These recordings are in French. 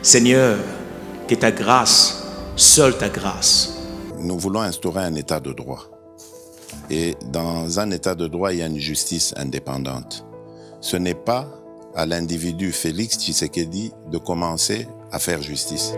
Seigneur, que ta grâce, seule ta grâce. Nous voulons instaurer un état de droit. Et dans un état de droit, il y a une justice indépendante. Ce n'est pas à l'individu Félix Tshisekedi de commencer à faire justice.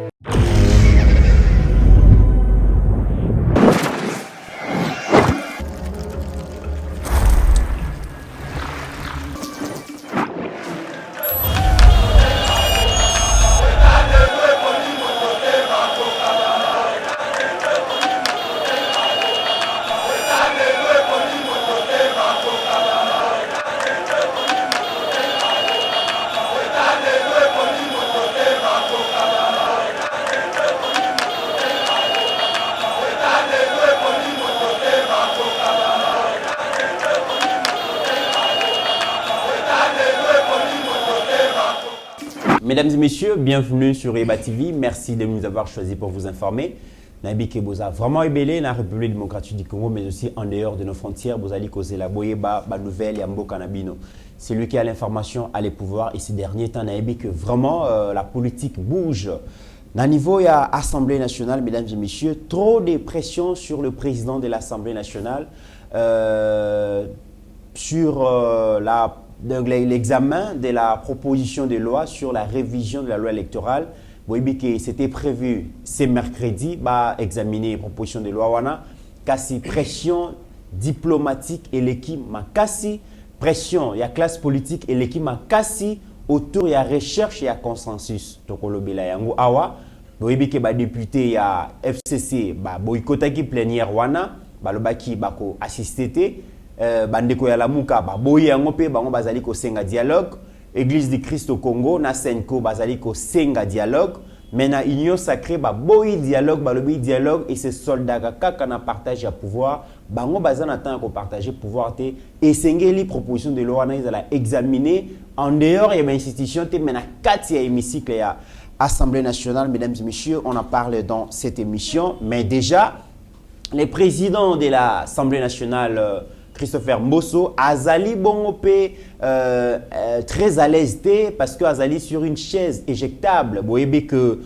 Mesdames et messieurs, bienvenue sur EBA TV. Merci de nous avoir choisis pour vous informer. Nabi Keboza vraiment ébélé dans la République démocratique du Congo, mais aussi en dehors de nos frontières. Vous allez causer la boyeba, la nouvelle, Yambo Kanabino. C'est lui qui a l'information, a les pouvoirs. Et ces derniers temps, Nabi que vraiment la politique bouge. Dans le niveau, il y a Assemblée nationale, mesdames et messieurs, trop de pression sur le président de l'Assemblée nationale, sur l'examen de la proposition de loi sur la révision de la loi électorale. C'était prévu ce mercredi, examiner la proposition de loi. Kasi pression diplomatique et l'équipe kasi pression, il y a classe politique et l'équipe kasi autour de la recherche et la consensus. Donc, député ya FCC boycotaki plénière wana balobaki bako assister bandeko ya lamuka boye yango pe bango bazali ko senga dialogue. Église du Christ au Congo na Senko bazali ko senga dialogue, mais na union sacrée boye dialogue balobi dialogue et ces soldats kaka na partage ya pouvoir bango bazana temps ko partager pouvoir te et sengeli proposition de loi na izala examiner en dehors ya institution te mais na kati ya hémicycle ya Assemblée nationale. Mesdames et messieurs, on en parle dans cette émission, mais déjà les présidents de l'Assemblée nationale Christopher Mbosso, Azali Bongope, très à l'aise parce que Azali sur une chaise éjectable. Vous voyez que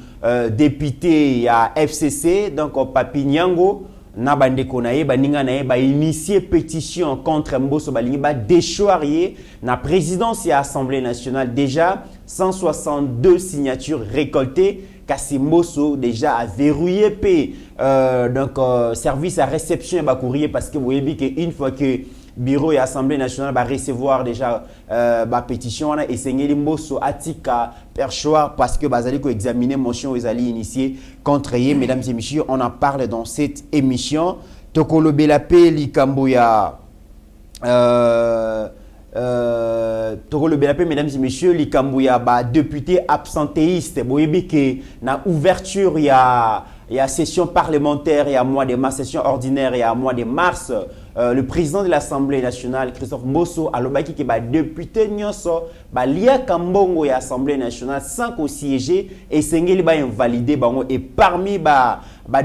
député à FCC, donc au Papi Nyango, Nabandeko nae, baninga nae, initié pétition contre Mbosso, déchoirier na présidence et Assemblée nationale. Déjà 162 signatures récoltées. Kasi Mbosso déjà a verrouillé service à réception et courrier parce que vous voyez qu'une fois que bureau et assemblée nationale va recevoir déjà pétition et Sengeli Mbosso atika perchoir parce que bazali ko examiner motion ils allaient initier contre ye. Mesdames et messieurs, on en parle dans cette émission. Tokolo Belape Likamboya Tokolo Belape, mesdames et messieurs, Likambouya, député absentéiste, boyebi que na ouverture il y a session parlementaire, il y a mois de mars, session ordinaire, il y a mois de mars, le président de l'Assemblée nationale, Christophe Mbosso, alobaki que député nyonso, lia kambongo ya Assemblée nationale sans qu'on siège et sengeli invalidé bango et parmi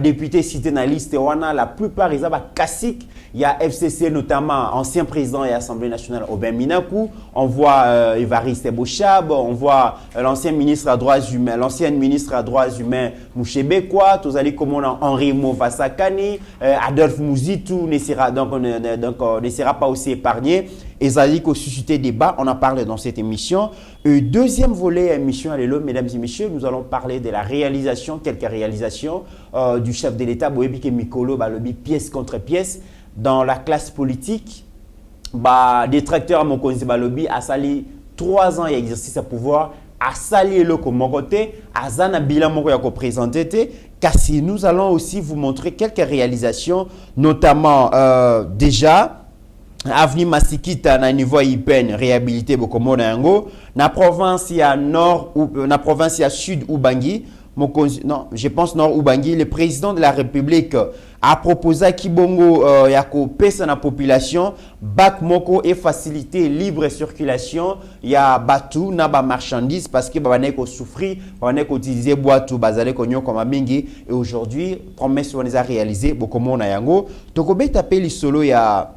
députés cités dans la liste wana la plupart ils ont classique. Il y a FCC notamment, ancien président et Assemblée nationale Aubin Minakou. On voit Évariste Bochab, on voit l'ancien ministre à droits humains, l'ancienne ministre à droits humains Mouchebekwa, tous allez comme on a Henri Movasakani, Adolphe Mouzitou ne sera pas aussi épargné. Et ça dit qu'au suscité débat, on en parle dans cette émission. Deuxième volet émission, mesdames et messieurs, nous allons parler de la réalisation, quelques réalisations du chef de l'État, Boyebike Mikolo, Balobi, pièce contre pièce. Dans la classe politique, détracteur à Mokonzi Balobi a sali 3 ans d'exercice à pouvoir, a sali le côté, a zana bilan moko ya ko présenter. Kasi nous allons aussi vous montrer quelques réalisations, notamment déjà Avenue Masikita na niveau IPN réhabilité beaucoup na yango na province ya nord ou na province ya sud Ubangi. Non, je pense Nord Ubangi, le président de la République a proposé à Kibongo yako pesa na population bac moko et faciliter libre circulation ya batu na ba marchandises parce que ba neko souffrir, ba neko utiliser boitou bazale konyo comme mingi et aujourd'hui promesse on les a réalisé beaucoup na yango tokobe tapeli solo ya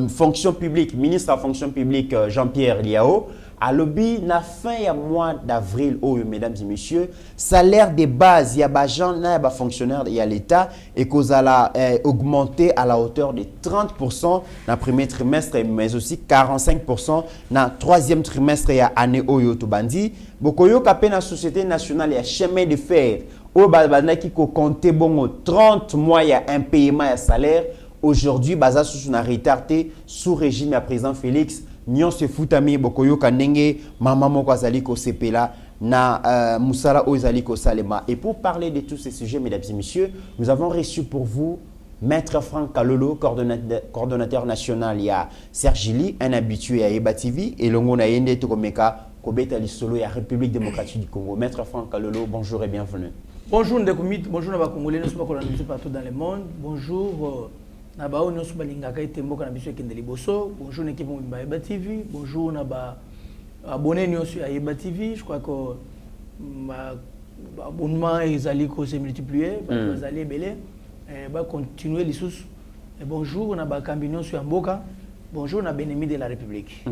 fonction publique, ministre de la fonction publique Jean-Pierre Liao à lobby na fin ya mois d'avril mesdames et messieurs salaire de base ya ba gens na ba fonctionnaire ya l'état et kozala augmenté à la hauteur de 30% na premier trimestre mais aussi 45% na troisième trimestre ya année oyo to bandi bokoyo kapé na société nationale ya chemin de fer o ba ki ko compter bongo 30 mois ya impayement ya salaire aujourd'hui baza sous na retardé sous régime ya président Félix Nyon se foutami bokoyo kanenge mama moko azali ko sepela na musala ozali ko salema. Et pour parler de tous ces sujets, mesdames et messieurs, nous avons reçu pour vous Maître Franck Kalolo, coordonnateur national ya Sergili, un habitué à Eba TV et longo na yende tokomeka kobeta lisolo ya République démocratique du Congo. Maître Franck Kalolo, bonjour et bienvenue. Bonjour Ndekoumit, bonjour na ba Congolais, nous sommes partout dans le monde. Bonjour Nabao nous sommes lingaka itembo kana biso kende liboso. Bonjour l'équipe de Eba TV. Bonjour naba abonné nous sur Eba TV. Je crois que abonnement ezali ko se multiplier, bazali belé ba continuer les sous. Bonjour naba kambino sur Mboka. Bonjour na Benemi de la République.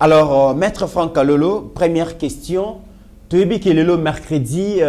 Alors Maître Franck Kalolo, première question. Tu as dit que le mercredi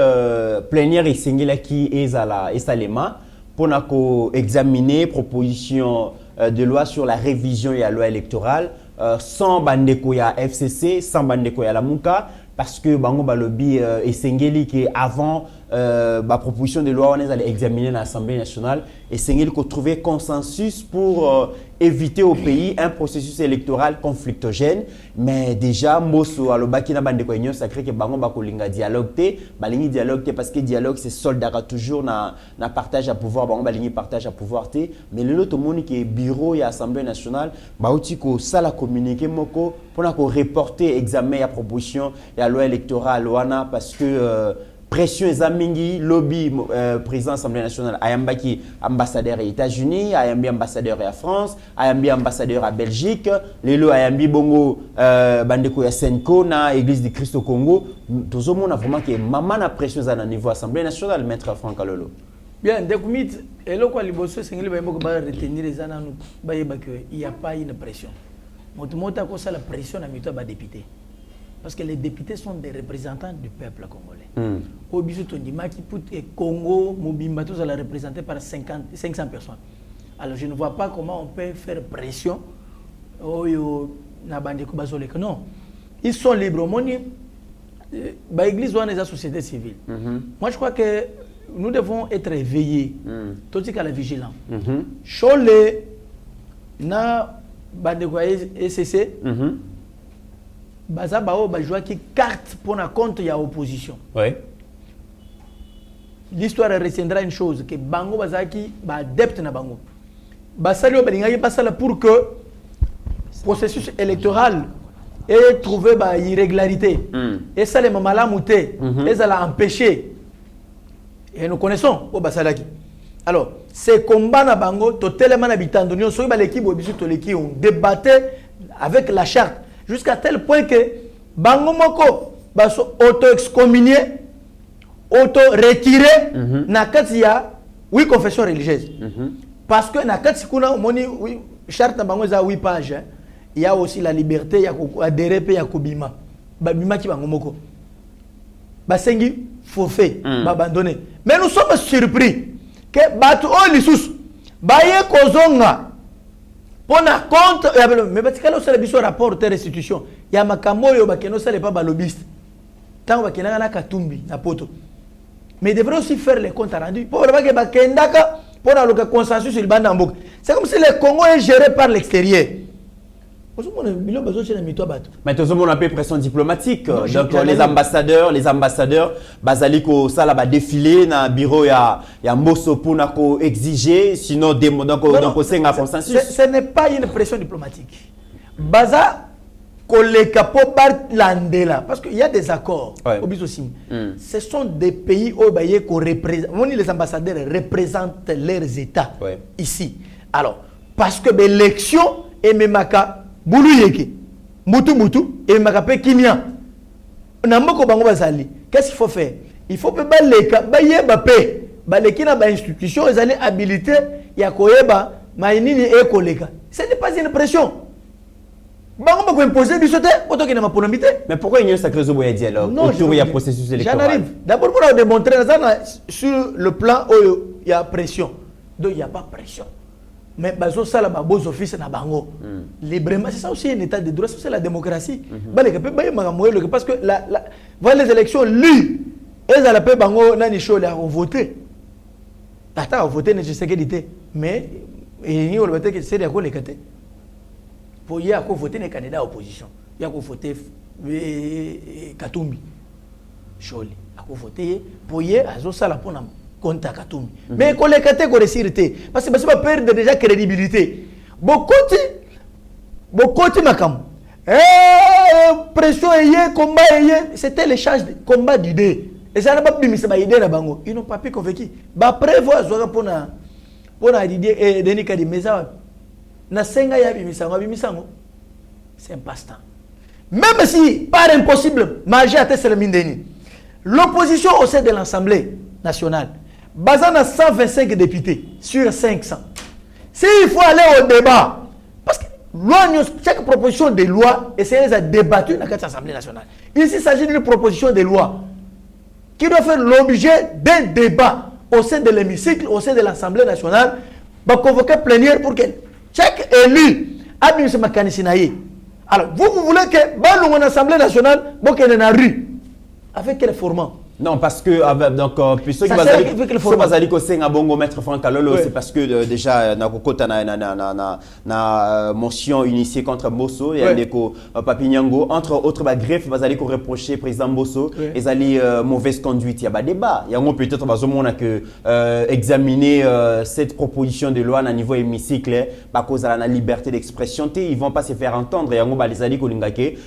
plénière isengela ki ezala esalema pour examiner proposition de loi sur la révision de la loi électorale sans bandeko ya FCC, sans bandeko ya Lamuka, parce que bango balobi esengeli que avant la proposition de loi on allait examiner l'Assemblée nationale et esengeli ko trouver consensus pour éviter au pays un processus électoral conflictogène. Mais déjà moso alobaki na bandeko union sacré que bango bakolinga dialogue te balingi dialogue te parce que dialogue c'est soldera toujours na partage à pouvoir bango balingi partage à pouvoir te. Mais le lot moni que bureau ya Assemblée nationale bauti ko sala communiquer moko pour ko reporter examen ya proposition ya loi électorale wana parce que pression ezamingi lobby président de l'Assemblée nationale ayambaki ambassadeur des États-Unis, ayambi ambassadeur à France, ayambi ambassadeur à Belgique, lelo ayambi bongo bandeko ya Senko na Église du Christ au Congo. Tout le monde a vraiment que maman na pression à niveau Assemblée nationale Maître Franck Kalolo. Bien, Ndekoumit, et là quoi liboso sengeli ba moko ba retenir les ana nous ba yeba que il y a pas une pression. Mota ko ça la pression na mito ba député. Parce que les députés sont des représentants du peuple congolais. Au bisu tondima qui put et Congo mobimba tous à la représenter par 500 personnes. Alors je ne vois pas comment on peut faire pression au na bande ko bazoleka. Non. Ils sont libres moni ba église ou la société civile. Moi je crois que nous devons être éveillés. Tout à la vigilance. Chole na bande ko SCC baza bao ba jouer qui carte pour na compte ya opposition. Oui. L'histoire retiendra une chose que bango bazaki ba adepte na bango. Basali obalinga basala pour que processus électoral ait trouvé ba irrégularité. Et ça les mamala muté, et ça l'a empêché. Et nous connaissons au basalaki. Alors, ces combats na bango to tellement habitants nous so ba l'équipe obisu to l'équipe on débattait avec la charte jusqu'à tel point que bango moko baso auto-excommunié, auto-retiré na kati ya oui confession religieuse. Parce que na kati kuna moni oui charte bango za 8 pages. Il y a aussi la liberté ya adhérer pe ya kobima. Babima ki bango moko. Basengi forfait, abandonné. Mais nous sommes surpris que batu o lissus baye kozonga pour na compte mais batikalo sala biso rapport de restitution ya makambo yo bakeno sala pas balobiste tant bakena na katumbi na poto mais il devrait aussi faire les comptes rendus pour que bakendaka pour na le consensus il banda mboka. C'est comme si le Congo est géré par l'extérieur. Mais tout le monde a un peu pression diplomatique. Non, donc les ambassadeurs, basaliko ça là défilé dans bureau ya Mbosso pour exiger sinon donc c'est un consensus. Ce n'est pas une pression diplomatique. Baza koleka po bar landela parce qu'il y a des accords au bisosim. Ce sont des pays où les ambassadeurs représentent leurs états ici. Alors parce que l'élection est memaka Boulou yeke, mutu, et makape kimia. Namoko bango bazali. Qu'est-ce qu'il faut faire? Il faut que baleka, bayeba pe, balekina ba institution, ils allaient habiliter, ya koyeba, maïnini e koleka. Ce n'est pas une pression. Bango va imposer du sauté, autant qu'il n'a pas Mais pourquoi il y a un sacré zoboya dialogue autour il y a processus électoral? J'en arrive. D'abord, pour démontrer sur le plan où il y a pression. Donc il n'y a pas pression. Mais bazo ça là beaux offices na bango. Librement, c'est ça aussi un état de droit, c'est la démocratie. Parce que voilà les élections lui, elles à peu bango nani show là ont voté. Attends, voter ne sais quelle idée. Mais il y a le que c'est de quoi les caté. Pour y avoir voté les candidats opposition. Il y a voté Katumbi. Choli. A voté pour y avoir ça là pour na contre Katumbi. Mais qu'on les caté qu'on réussirité parce que ça va perdre déjà crédibilité. Beaucoup makam. Pression et combat c'était l'échange de combat d'idées. Et ça n'a pas pu me idée na bango. Ils n'ont pas pu convaincre. Ba prévoir zoga pour na Didier et Denis Kadi mesa na senga ya bimisango. C'est un passe-temps. Même si par impossible, magie a testé le mindeni. L'opposition au sein de l'Assemblée nationale, basant à 125 députés sur 500. S'il faut aller au débat, parce que chaque proposition de loi essaie de débattre dans l'Assemblée nationale. Ici, il s'agit d'une proposition de loi qui doit faire l'objet d'un débat au sein de l'hémicycle, au sein de l'Assemblée nationale, va convoquer plénière pour que chaque élu a mis ce mécanisme. Alors, vous voulez que l'Assemblée nationale, vous qu'elle est dans la rue, avec quel format? Non, parce que donc puisque Bazali Kosenga Bongo Maître Franck Kalolo, c'est parce que déjà na kokota na motion initiée contre Mbosso et Ndeko Papinyango, entre autres greffe Bazali ko reprocher président Mbosso et zali mauvaise conduite. Il y a pas débat. Il y a peut-être bazomona que examiner cette proposition de loi à niveau hémicycle par cause de la liberté d'expression, ils vont pas se faire entendre. Il y a bazali ko lingake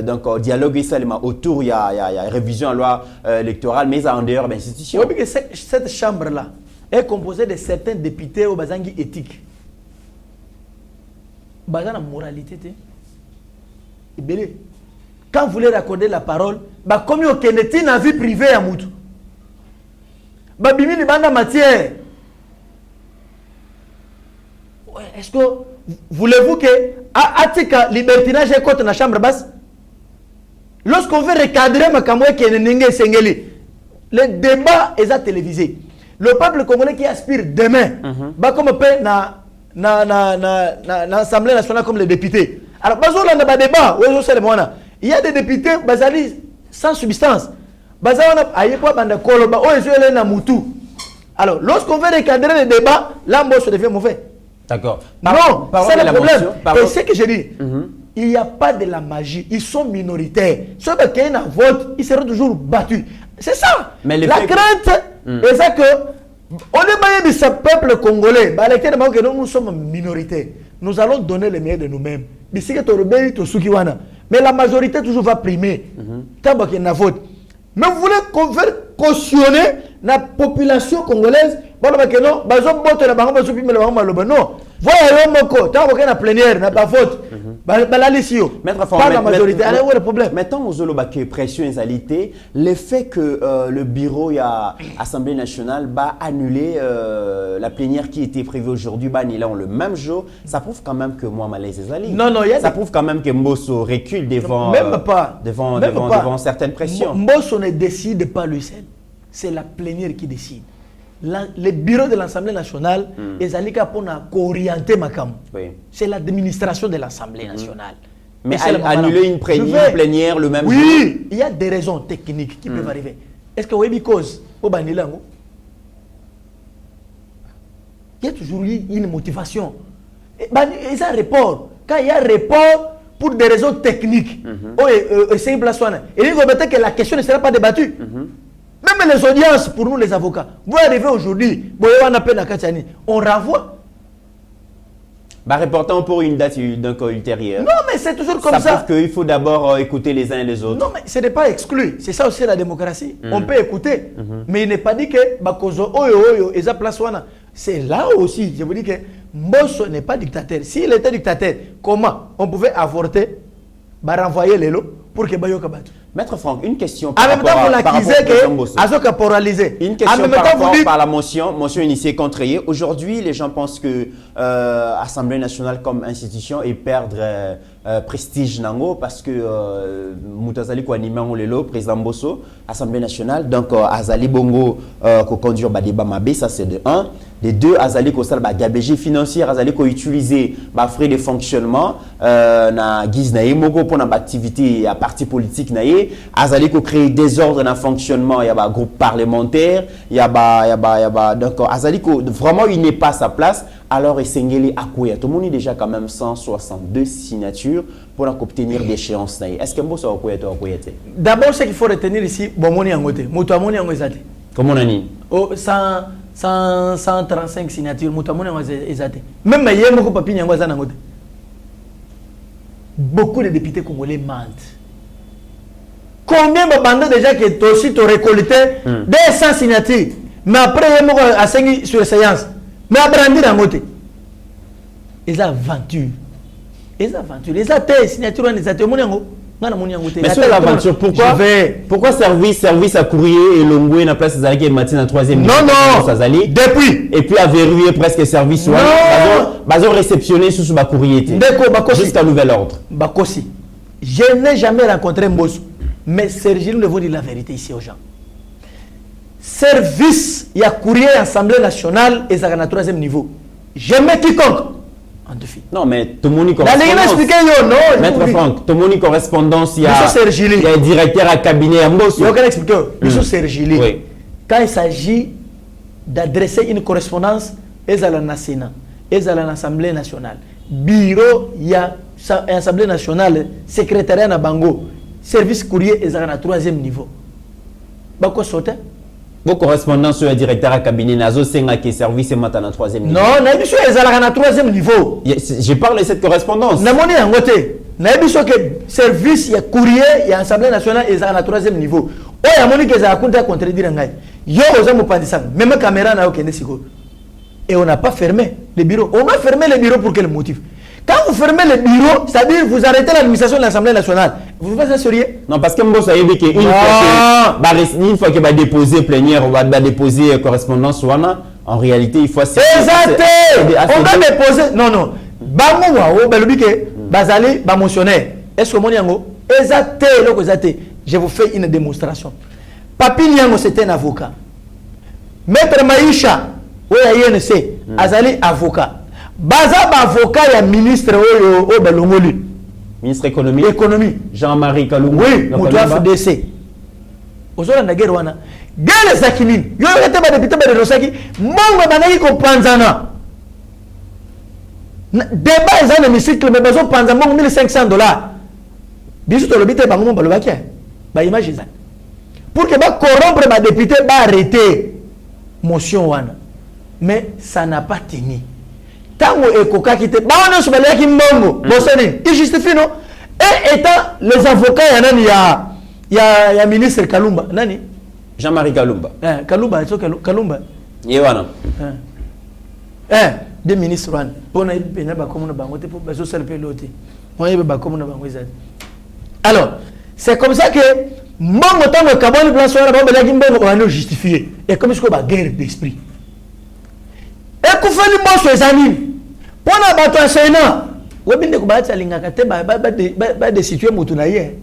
donc dialogue isalema autour il y a révision à loi électorale, mais en dehors de l'institution. Oui, cette chambre-là est composée de certains députés au bazangi éthique. Bazan la moralité. Quand vous voulez raccorder la parole, comme vous avez une vie privée à Moutou, bimi ni banda matière. Est-ce que voulez-vous que Atika libertinage est contre la chambre basse? Lorsqu'on veut recadrer le débat est à télévisé. Le peuple congolais qui aspire demain, comme l'Assemblée nationale comme les députés. Alors, il y a des députés sans substance. Alors, lorsqu'on veut recadrer le débat, là, ça devient mauvais. D'accord. Non, c'est le problème. Et c'est ce que je dis. Il n'y a pas de la magie. Ils sont minoritaires. Ceux qui ont un vote, ils seront toujours battus. C'est ça. Mais la crainte, c'est ça que on est de ce peuple congolais. Nous sommes minoritaires. Nous allons donner le meilleur de nous-mêmes. Mais la majorité toujours va primer. Tant qu'il y a un vote. Mais vous voulez cautionner la population congolaise? Non. Voyez, tant qu'il y a plénière, n'a pas vote. Pas la majorité. Alors, où est le problème? Maintenant, aux Olobake, pression égalité, le fait que le bureau de l'Assemblée nationale va annuler la plénière qui était prévue aujourd'hui, le même jour, ça prouve quand même que moi, malaise Ezali. Non, ça prouve quand même que Mbosso recule devant, devant certaines pressions. Mbosso ne décide pas lui seul. C'est la plénière qui décide. Le bureau de l'Assemblée nationale est pour orienter Makam. C'est l'administration de l'Assemblée nationale. Mais annuler une plénière le même jour? Oui, il y a des raisons techniques qui peuvent arriver. Est-ce que oui, cause au Banilango, il y a toujours une motivation. Il y a un report. Quand il y a un report pour des raisons techniques, c'est une place. Et il faut que la question ne sera pas débattue. Même les audiences pour nous les avocats. Vous arrivez aujourd'hui, on renvoie. Reportant pour une date ultérieure. Non, mais c'est toujours comme ça. Ça prouve qu'il faut d'abord écouter les uns et les autres. Non, mais ce n'est pas exclu. C'est ça aussi la démocratie. On peut écouter. Mais il n'est pas dit que c'est là aussi. Je vous dis que Mbosso n'est pas dictateur. S'il était dictateur, comment on pouvait avorter, renvoyer les lots pour que Bayoka batte? Maître Franck, une question En même temps, vous l'accusez que Azo caporalisé. Une question par rapport à la motion initiée contre Yé. Aujourd'hui, les gens pensent que l'Assemblée nationale comme institution est perdre prestige nango parce que Moutazali ko animé on lelo président Bosso Assemblée nationale donc Azali Bongo ko conduire ba débat mabé, ça c'est de 1. De 2, Azali ko sal ba gabégie financière, Azali ko utiliser ba frais de fonctionnement na guise na moko pour na activité à parti politique na yé, Azali ko créer désordre dans fonctionnement, il y a ba groupe parlementaire, il y a ba donc Azali ko vraiment il n'est pas à sa place. Alors, Essengeli Akouya, tout le monde est déjà quand même 162 signatures pour obtenir d'échéance. Est-ce que vous avez d'abord, ce qu'il faut retenir ici, Bomoni Angote, Moutamoni Angozate. Comment on a dit? 135 signatures, Moutamoni Angozate. Même hier, beaucoup de papiers Angozan Angote. Beaucoup de députés congolais mentent. Combien de bandes déjà que tu aussi récolté 200 signatures, mais après, il y a sur séance. Mais à brandir en côté. Ils aventure. Ils aventure. Ils ont des signatures en état. Mais sur l'aventure, pourquoi service à courrier et l'ongoué na place Zali qui est matin en 3e Non, depuis. Et puis à verrouiller presque service. Non. Bazo réceptionné sous ma courrier. Jusqu'à nouvel ordre. Bakosi. Je n'ai jamais rencontré Mbosso. Mais Sergi, nous devons dire la vérité ici aux gens. Service, il y a courrier Assemblée nationale et ça à 3e niveau. Jamais quiconque. En deux filles. Non, mais tout le monde y correspondance. Maître Franck, tout le monde y correspondance, il y a un directeur à cabinet à Mbosso. Je vais expliquer. Monsieur Sergili, quand il s'agit d'adresser une correspondance, ils à la Sénat, ils à l'Assemblée nationale. Bureau, il y a l'Assemblée nationale, secrétariat na Bango, service courrier, ils à 3e niveau. Bako sauter? Vos correspondants sur le directeur à cabinet Nazo Senga qui est service et maintenant à 3e niveau. Non, Naïbiso est à 3e niveau. Je parle de cette correspondance. Namoni en côté. Naïbiso que service, il y a courrier, il y a Assemblée nationale et à 3e niveau. Oh, il y a moni qui a contredire Ngai. Yo, aux hommes pandisam. Même caméra n'a aucun décision. Et on n'a pas fermé les bureaux. On a fermé les bureaux pour quel motif? Quand vous fermez les bureaux, c'est-à-dire vous arrêtez l'administration de l'Assemblée nationale. Vous faites ça sérieux? Non, parce que Mbosso a dit qu'une fois qu'il va déposer plénière, on va déposer correspondance, en réalité, il faut... Exact! On va déposer... Non. Bango wao, belobike, bazali, bamotionnaire. Est-ce que mon yango? Exact! Je vous fais une démonstration. Papi Nyango, c'était un avocat. Maître Maïcha, oui, à INC, azali avocat. Baza avocat et ministre au Belongoli. Ministre économie. Jean-Marie Kalungu. Oui, Moutouaf DC. Ozola na guerre wana. Guerre zakinin. Yo yete ba député ba Rosaki, mongo banaki ko panzana. Débat ezana hémicycle mais bazo panza mongo $1,500. Biso to lobité ba mongo ba lobaki. Ba image ça. Pour que ba corrompre ba député ba arrêter motion wana. Mais ça n'a pas tenu. Tango ekoka kite baona subale ki mbongo bosani il justifie non et étant les avocats ya ministre Kalumba nani Jean-Marie Kalumba Kalumba yewana des ministres wan pona pena ba comme na bango te pour baso sel pelote moi ba comme na bango ezali. Alors c'est comme ça que mbongo tango kaboni place wana ba belaki mbongo on justifier et comme ce que ba guerre d'esprit et ku feli Mbosso ezali pona bato ya Sénat webinde kubacha lingaka te ba de situer mutu na ye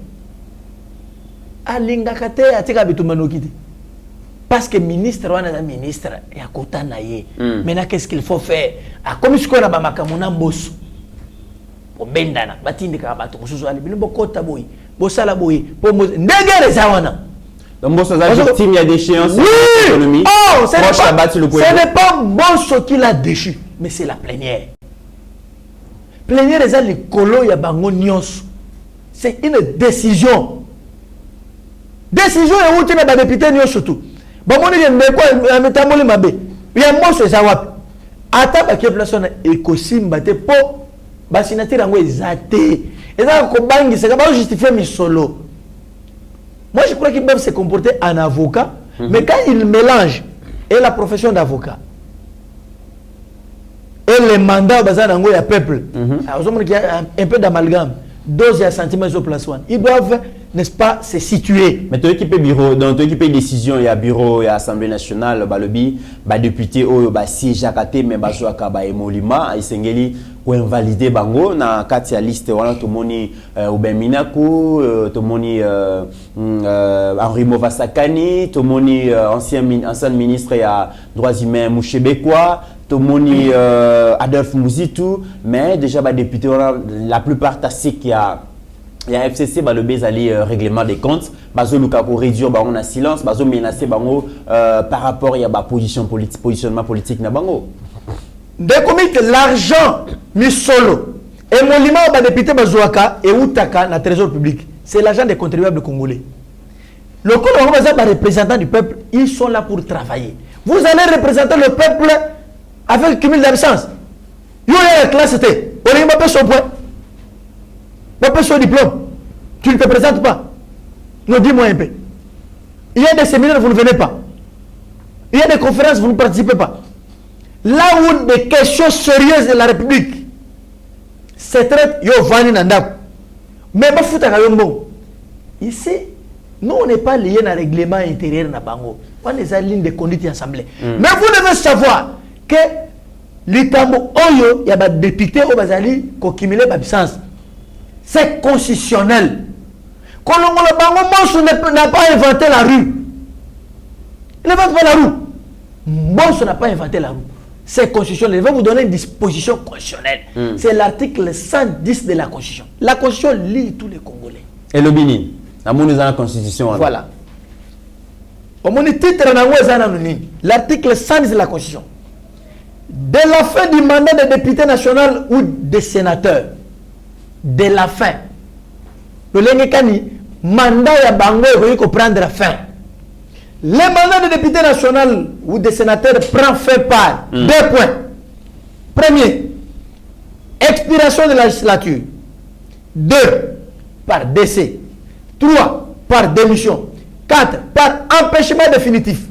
alingaka te atika bitumano kiti parce que ministre wana na ministre ya kota na ye. Maintenant qu'est-ce qu'il faut faire? A comme ce qu'on a ba makamuna Mbosso obendana batindika bato mususu ali bino bokota boy bosala boy po ndegere za wana. Donc Mbosso a victime il y a d'échéance économie. Oh, ce n'est pas Mbosso qui l'a déchu, mais c'est la plénière. Plénière est les colo ya bango nyos. C'est une décision. Décision est où tu n'as pas député nyos surtout. Bango ni yembe quoi metamoli mabe. Ya Mbosso za wapi. Ata ba ke place na ekosimba te po ba signature ngo ezate. Eza ko bangi c'est pas justifier mi solo. Moi, je crois qu'ils peuvent se comporter en avocat, mais quand ils mélangent et la profession d'avocat et les mandats au peuple, il y a un peu d'amalgame, dose et sentiments au place. Ils doivent n'est-ce pas, se situer. Mais tu équipes bureau, dans tu équipes décision, il y a bureau, il y a assemblée nationale, balobi, ba député ou ba siège à côté, mais ba joa ka ba emolima, isengeli ou invalider bango na katia liste wala to moni Ubeminaku, to moni Henri Movasakani, to moni ancien ministre ya droits humains Mouchebekwa, to moni Adolphe Mouzitou, mais déjà ba député la plupart tassik il y a FCC, le bezali règlement des comptes, bazo luka pour réduire on a silence, bazo menacer bango par rapport à la positionnement politique na bango. Dès que l'argent mis solo et mon lima ba député bazoaka et outaka na trésor public, c'est l'argent des contribuables congolais. Le représentants du peuple, ils sont là pour travailler. Vous allez représenter le peuple avec le cumul d'absence. Il y a la classe T, on est pas son point. Pas son diplôme, tu ne te présentes pas. Non, dis-moi un peu. Il y a des séminaires, vous ne venez pas. Il y a des conférences, vous ne participez pas. Là où des questions sérieuses de la République se traitent, yo vani nanda. Mais pas foutre à bon. Ici, nous on n'est pas lié à un règlement intérieur na bango. On est en ligne de conduite assemblée. Mais vous devez savoir que l'itambo oyo y a des députés au bazali ko kimile absence. C'est constitutionnel. Kolongo le bango Monso n'a pas inventé la rue. Il n'invente pas la rue. Monso n'a pas inventé la rue. C'est constitutionnel. Je vais vous donner une disposition constitutionnelle. C'est l'article 110 de la Constitution. La Constitution lit tous les Congolais. Et le Bini, la Constitution. Voilà. Au mon titre, l'article 110 de la Constitution. Dès la fin du mandat des députés nationaux ou des sénateurs, de la fin. Le Lengekani, mandat ya bango il faut prendre la fin. Le mandat de député national ou de sénateur prend fin par 2 points. Premier, expiration de la législature. 2, par décès. 3, par démission. 4, par empêchement définitif.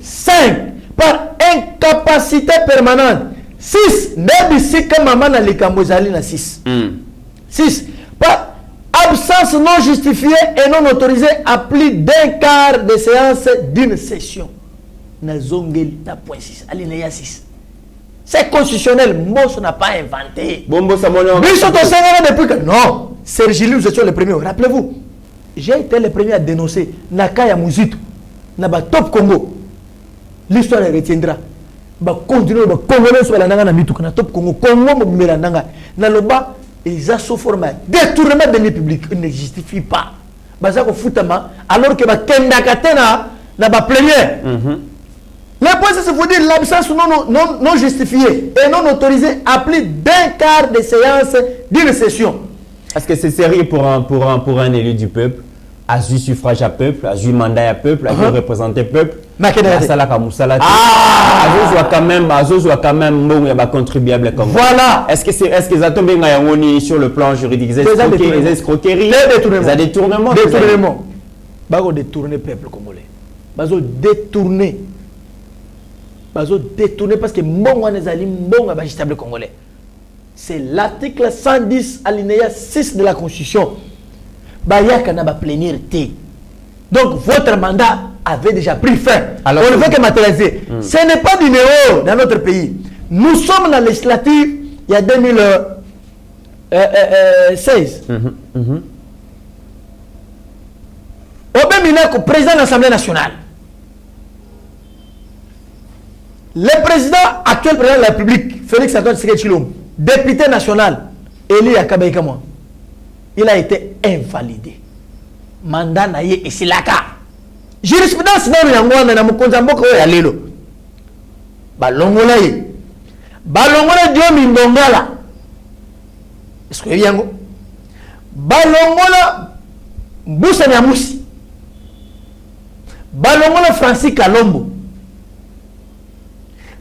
5, par incapacité permanente. 6, nebisika maman na likambozali na 6. 6. Par absence non justifiée et non autorisée à plus d'un quart de séance d'une session. C'est constitutionnel. Mosso n'a pas inventé. Non. Sergi, nous étions les premiers. Rappelez-vous, j'ai été le premier à dénoncer Nakaya Mouzitou, Naba Top Congo. L'histoire retiendra. Continuer à Congolais sur la Nanga Mitukana Top Congo. Congo Mirananga. Naloba. Ils ont souffert détournement de deniers publics. Ils ne justifient pas. Alors que Kendakatena n'a pas plénière. Le point, c'est vous dire l'absence non justifiée et non autorisée à plus d'un quart de séance d'une session. Est-ce que c'est sérieux pour un élu du peuple, à jouer suffrage à peuple, à jouer mandat à peuple, à jouer représenter peuple? Quand même bon, il y a contribuable comme voilà. Est-ce que ça tombe sur le plan juridique? Les escroqueries, les détournements. Bago détourner peuple congolais. Bazo détourner. Parce que mbongo nezali mbongo bagistable congolais. C'est l'article 110 alinéa 6 de la Constitution. Bayaka na ba plénière. Donc votre mandat avait déjà pris fin. Alors, on ne veut que matérialiser. Ce n'est pas du néo dans notre pays. Nous sommes dans la législative il y a 2016. Obemina, président de l'Assemblée nationale. Le président actuel président de la République, Félix Antoine Tshisekedi Tshilombo, député national, Eli Akabaïkamwa, il a été invalidé. Mandat naye et silaka. Jurisprudence na yangwana na mukonza mboko ya lelo. Balongola ye. Balongola Diomi Ndongala. Est-ce que yango? Balongola Mbusa Nyamusi. Balongola Francis Kalombo.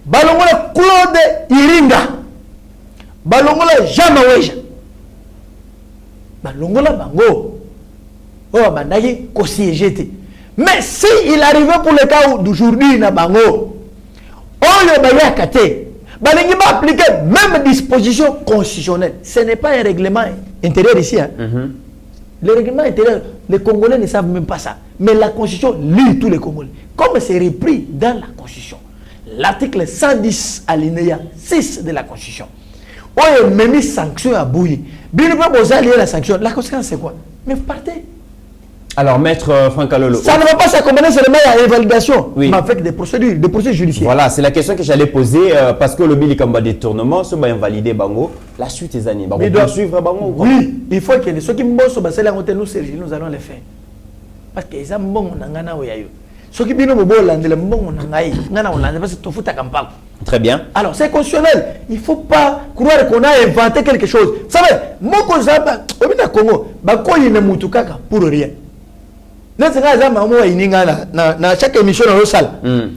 Balongola Claude Iringa. Balongola Jean Maweja. Balongola bango. Oh bandaye ko siégé. Mais si il arrivait pour le cas d'aujourd'hui na bango, on le baya kate, balingi va appliquer même disposition constitutionnelle. Ce n'est pas un règlement intérieur ici. Hein. Le règlement intérieur, les Congolais ne savent même pas ça. Mais la Constitution lit tous les Congolais. Comme c'est repris dans la Constitution, l'article 110 alinéa 6 de la Constitution, où il y a même sanction à bouillir. Bien sûr, vous allez la sanction. La conséquence, c'est quoi? Mais vous partez. Alors, maître Franck Kalolo. Ça ne va pas s'accompagner seulement à l'invalidation, oui, mais avec des procédures judiciaires. Voilà, c'est la question que j'allais poser parce que le bill comme détournement, ce va invalider Bango. La suite des années. Bango doit suivre Bango. Oui, il faut que ceux qui me bossent, nous allons les faire. Parce que ça bon ngana oyayo. Ceux qui bino bobo landela bon ngai, ngana olande parce que tu fous ta campagne. Très bien. Alors, c'est constitutionnel. Il ne faut pas croire qu'on a inventé quelque chose. Vous savez, moi, quand au Congo, il y a un pour rien. Na chaque émission dans le salle.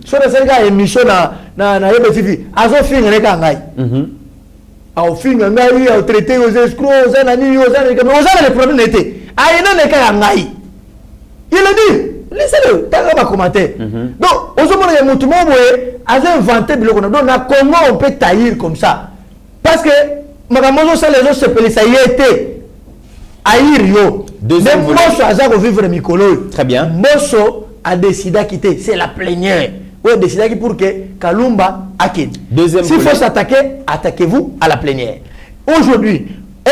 Sur la émission na TV, azo fin rek ngai. Au fin ngai au traité aux escrocs, aux anani, aux anani, mais aux les problèmes n'étaient. Ah il ne ka ngai. Il a dit, laissez-le, t'as pas commenté. Donc, aux hommes de Moutoumou, a inventé donc na Congo on peut taillir comme ça. Parce que Magamozo ça les autres se pelent ça y était. Aïrio. Deuxième volet. Mosso a vivre Mikolo. Très bien. Mosso a décidé de quitter. C'est la plénière. Oui, a décidé pour que Kalumba acquitte. Deuxième volet. S'il faut s'attaquer, attaquez-vous à la plénière. Aujourd'hui,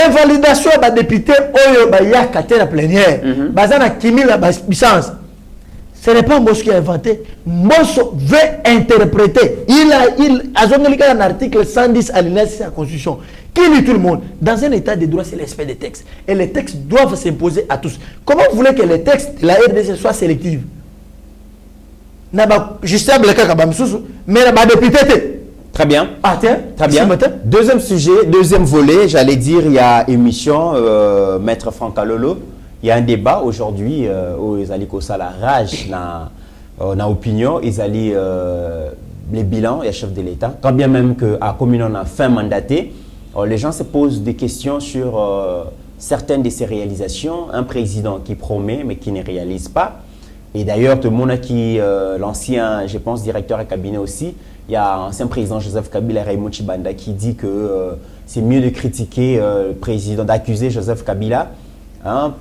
invalidation des députés, Oyo Baya Kate la plénière. Bazana Kimi la puissance. Ce n'est pas Mosso qui a inventé. Mosso veut interpréter. Il a un article 110 alinéa 6 de la Constitution. Qui lit tout le monde? Dans un état de droit, c'est l'aspect des textes. Et les textes doivent s'imposer à tous. Comment vous voulez que les textes de la RDC soient sélectifs? Mais très bien. Ah, tiens, très bien. Deuxième sujet, deuxième volet, j'allais dire, il y a émission, Maître Franck Kalolo. Il y a un débat aujourd'hui où ils allaient ça la rage dans opinion, ils allaient les bilans et chef de l'État. Quand bien même que à commune on a fin mandaté, les gens se posent des questions sur certaines de ces réalisations. Un président qui promet mais qui ne réalise pas. Et d'ailleurs, tout le monde qui l'ancien, je pense, directeur de cabinet aussi, il y a l'ancien président Joseph Kabila, Raymond Chibanda, qui dit que c'est mieux de critiquer le président, d'accuser Joseph Kabila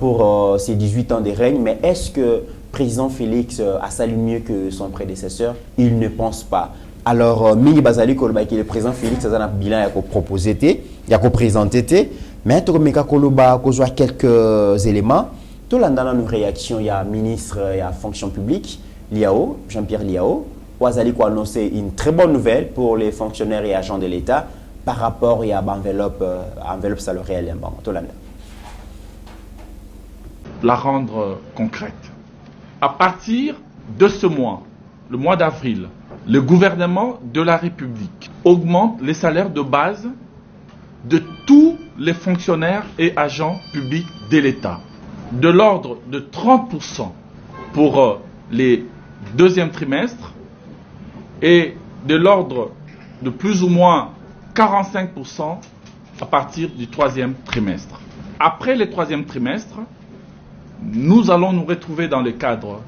pour ses 18 ans de règne. Mais est-ce que le président Félix a sali mieux que son prédécesseur? Il ne pense pas. Alors, Mingi Bazali, le président Félix a un bilan qui a proposé, il a présenté, mais il a quelques éléments. Tout le monde a une réaction, il y a ministre, il y a fonction publique, Liao, Jean-Pierre Liao, Ouazali a annoncé une très bonne nouvelle pour les fonctionnaires et agents de l'État par rapport à l'enveloppe salariale. La rendre concrète. À partir de ce mois, le mois d'avril, le gouvernement de la République augmente les salaires de base de tous les fonctionnaires et agents publics de l'État, de l'ordre de 30% pour les deuxièmes trimestres et de l'ordre de plus ou moins 45% à partir du troisième trimestre. Après le troisième trimestre, nous allons nous retrouver dans le cadre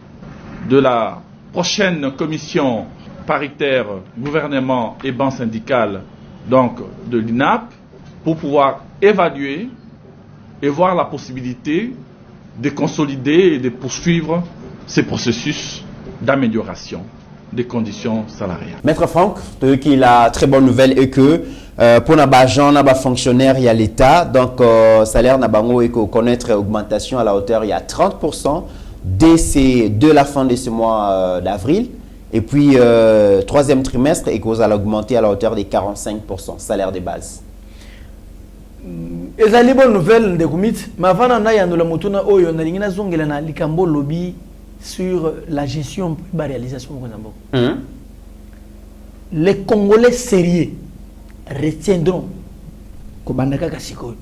de la prochaine commission paritaire gouvernement et banque syndicale donc de l'INAP pour pouvoir évaluer et voir la possibilité de consolider et de poursuivre ces processus d'amélioration des conditions salariales. Maître Franck, qui la très bonne nouvelle est que pour les agents, les fonctionnaires, il y a l'État, donc salaire n'a pas connaître augmentation à la hauteur, il y a 30% de la fin de ce mois d'avril. Et puis, troisième trimestre, et cause à l'augmenter à la hauteur des 45%, salaire de base. Et ça, les bonnes nouvelles de Goumit, mais avant, on a la motuna oyo, on a une zongela likambo lobby sur la gestion de la réalisation. Les Congolais sérieux retiendront Kobandaka Kasiko.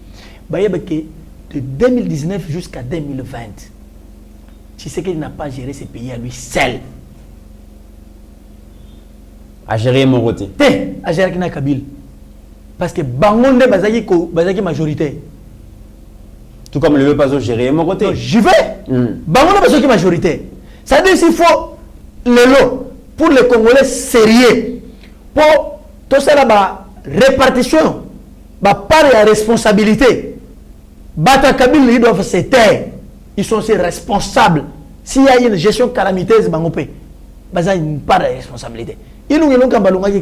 De 2019 jusqu'à 2020, tu sais qu'il n'a pas géré ce pays à lui seul. À gérer mon côté. À gérer Kina Kabil. Parce que Bangonde Bazaki majorité. Tout comme le veut pas gérer mon côté. J'y vais. Bangonde Bazaki majorité. Ça veut dire s'il faut le lot pour les Congolais sérieux, pour tout ça là, répartition, part et responsabilité. Bata Kabil, ils doivent se taire. ils sont aussi responsables. S'il y a une gestion calamiteuse, ils ont une part de responsabilité. Ils nous ont dit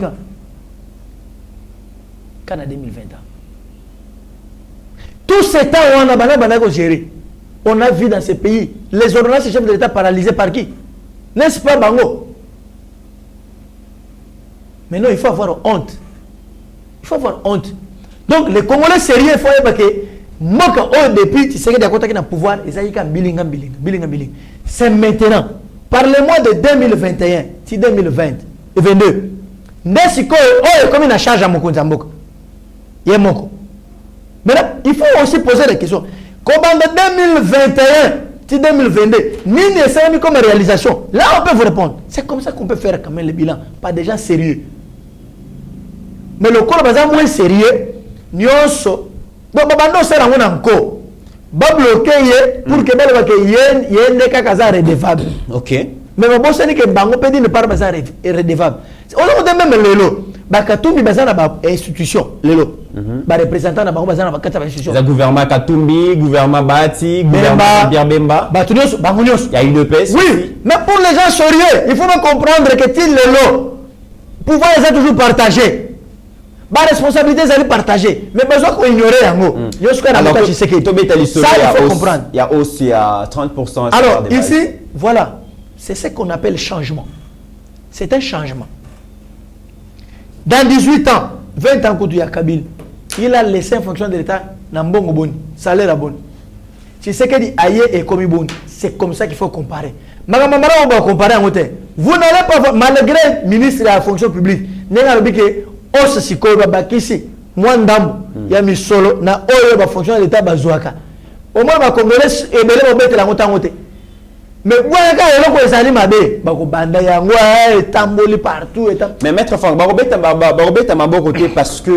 quand 2020. Tout ce temps, on a géré. On a vu dans ces pays les ordonnances chefs de l'État paralysées par qui? N'est-ce pas, Bango? Maintenant, il faut avoir honte. Il faut avoir honte. Donc, les Congolais sérieux, il faut avoir que Moka, depuis, tu sais que tu as le pouvoir, ils ont billing. C'est maintenant. Parlez-moi de 2021, si 2020, 2022. N'est-ce que, comme il a charge à mon compte, il y a mon. Maintenant, il faut aussi poser la question. Comment de 2021, si 2022, ni nécessairement comme réalisation, là on peut vous répondre. C'est comme ça qu'on peut faire quand même le bilan, pas des gens sérieux. Mais le corps est moins sérieux, nous sommes. Donc, nous sommes encore. Ba bloquer pour que belle que yen ne ka redevable. OK. Mais bon c'est que bango pedi ne pas redevable. On a même lelo. Ba Katumbi bazana ba institution lelo. Ba représentant na bango bazana ba kata ba institution. Le gouvernement Katumbi, gouvernement Bati, gouvernement Pierre Bemba. Ba tunios bango nyos. Il y a eu le PS. Oui, mais pour les gens sérieux, il faut bien comprendre que til lelo pouvoir les toujours partagé. La responsabilité, c'est partagée. Mais besoin qu'on ignore yango. Alors, ça, il faut comprendre. Il y a aussi à 30%. Alors, ici, voilà. C'est ce qu'on appelle changement. C'est un changement. Dans 18 ans, 20 ans, il y a Kabyle. Il a laissé en fonction de l'État, Nambongo bon, salaire à bon. Tu sais que dit aïe et comme bon. C'est comme ça qu'il faut comparer. Magamamara, on va comparer en hauteur. Vous n'allez pas, malgré le ministre de la fonction publique, n'est-ce pas os sikoyo babakisi mwandambo ya misolo na oyo ba fonction de l'état bazwaka au moins ba congolais ebele bobetela ngotango te mais bwana ka eloko ezali mabe ba ko banda yango etamboli partout mais maître Franck barobeta maboko te parce que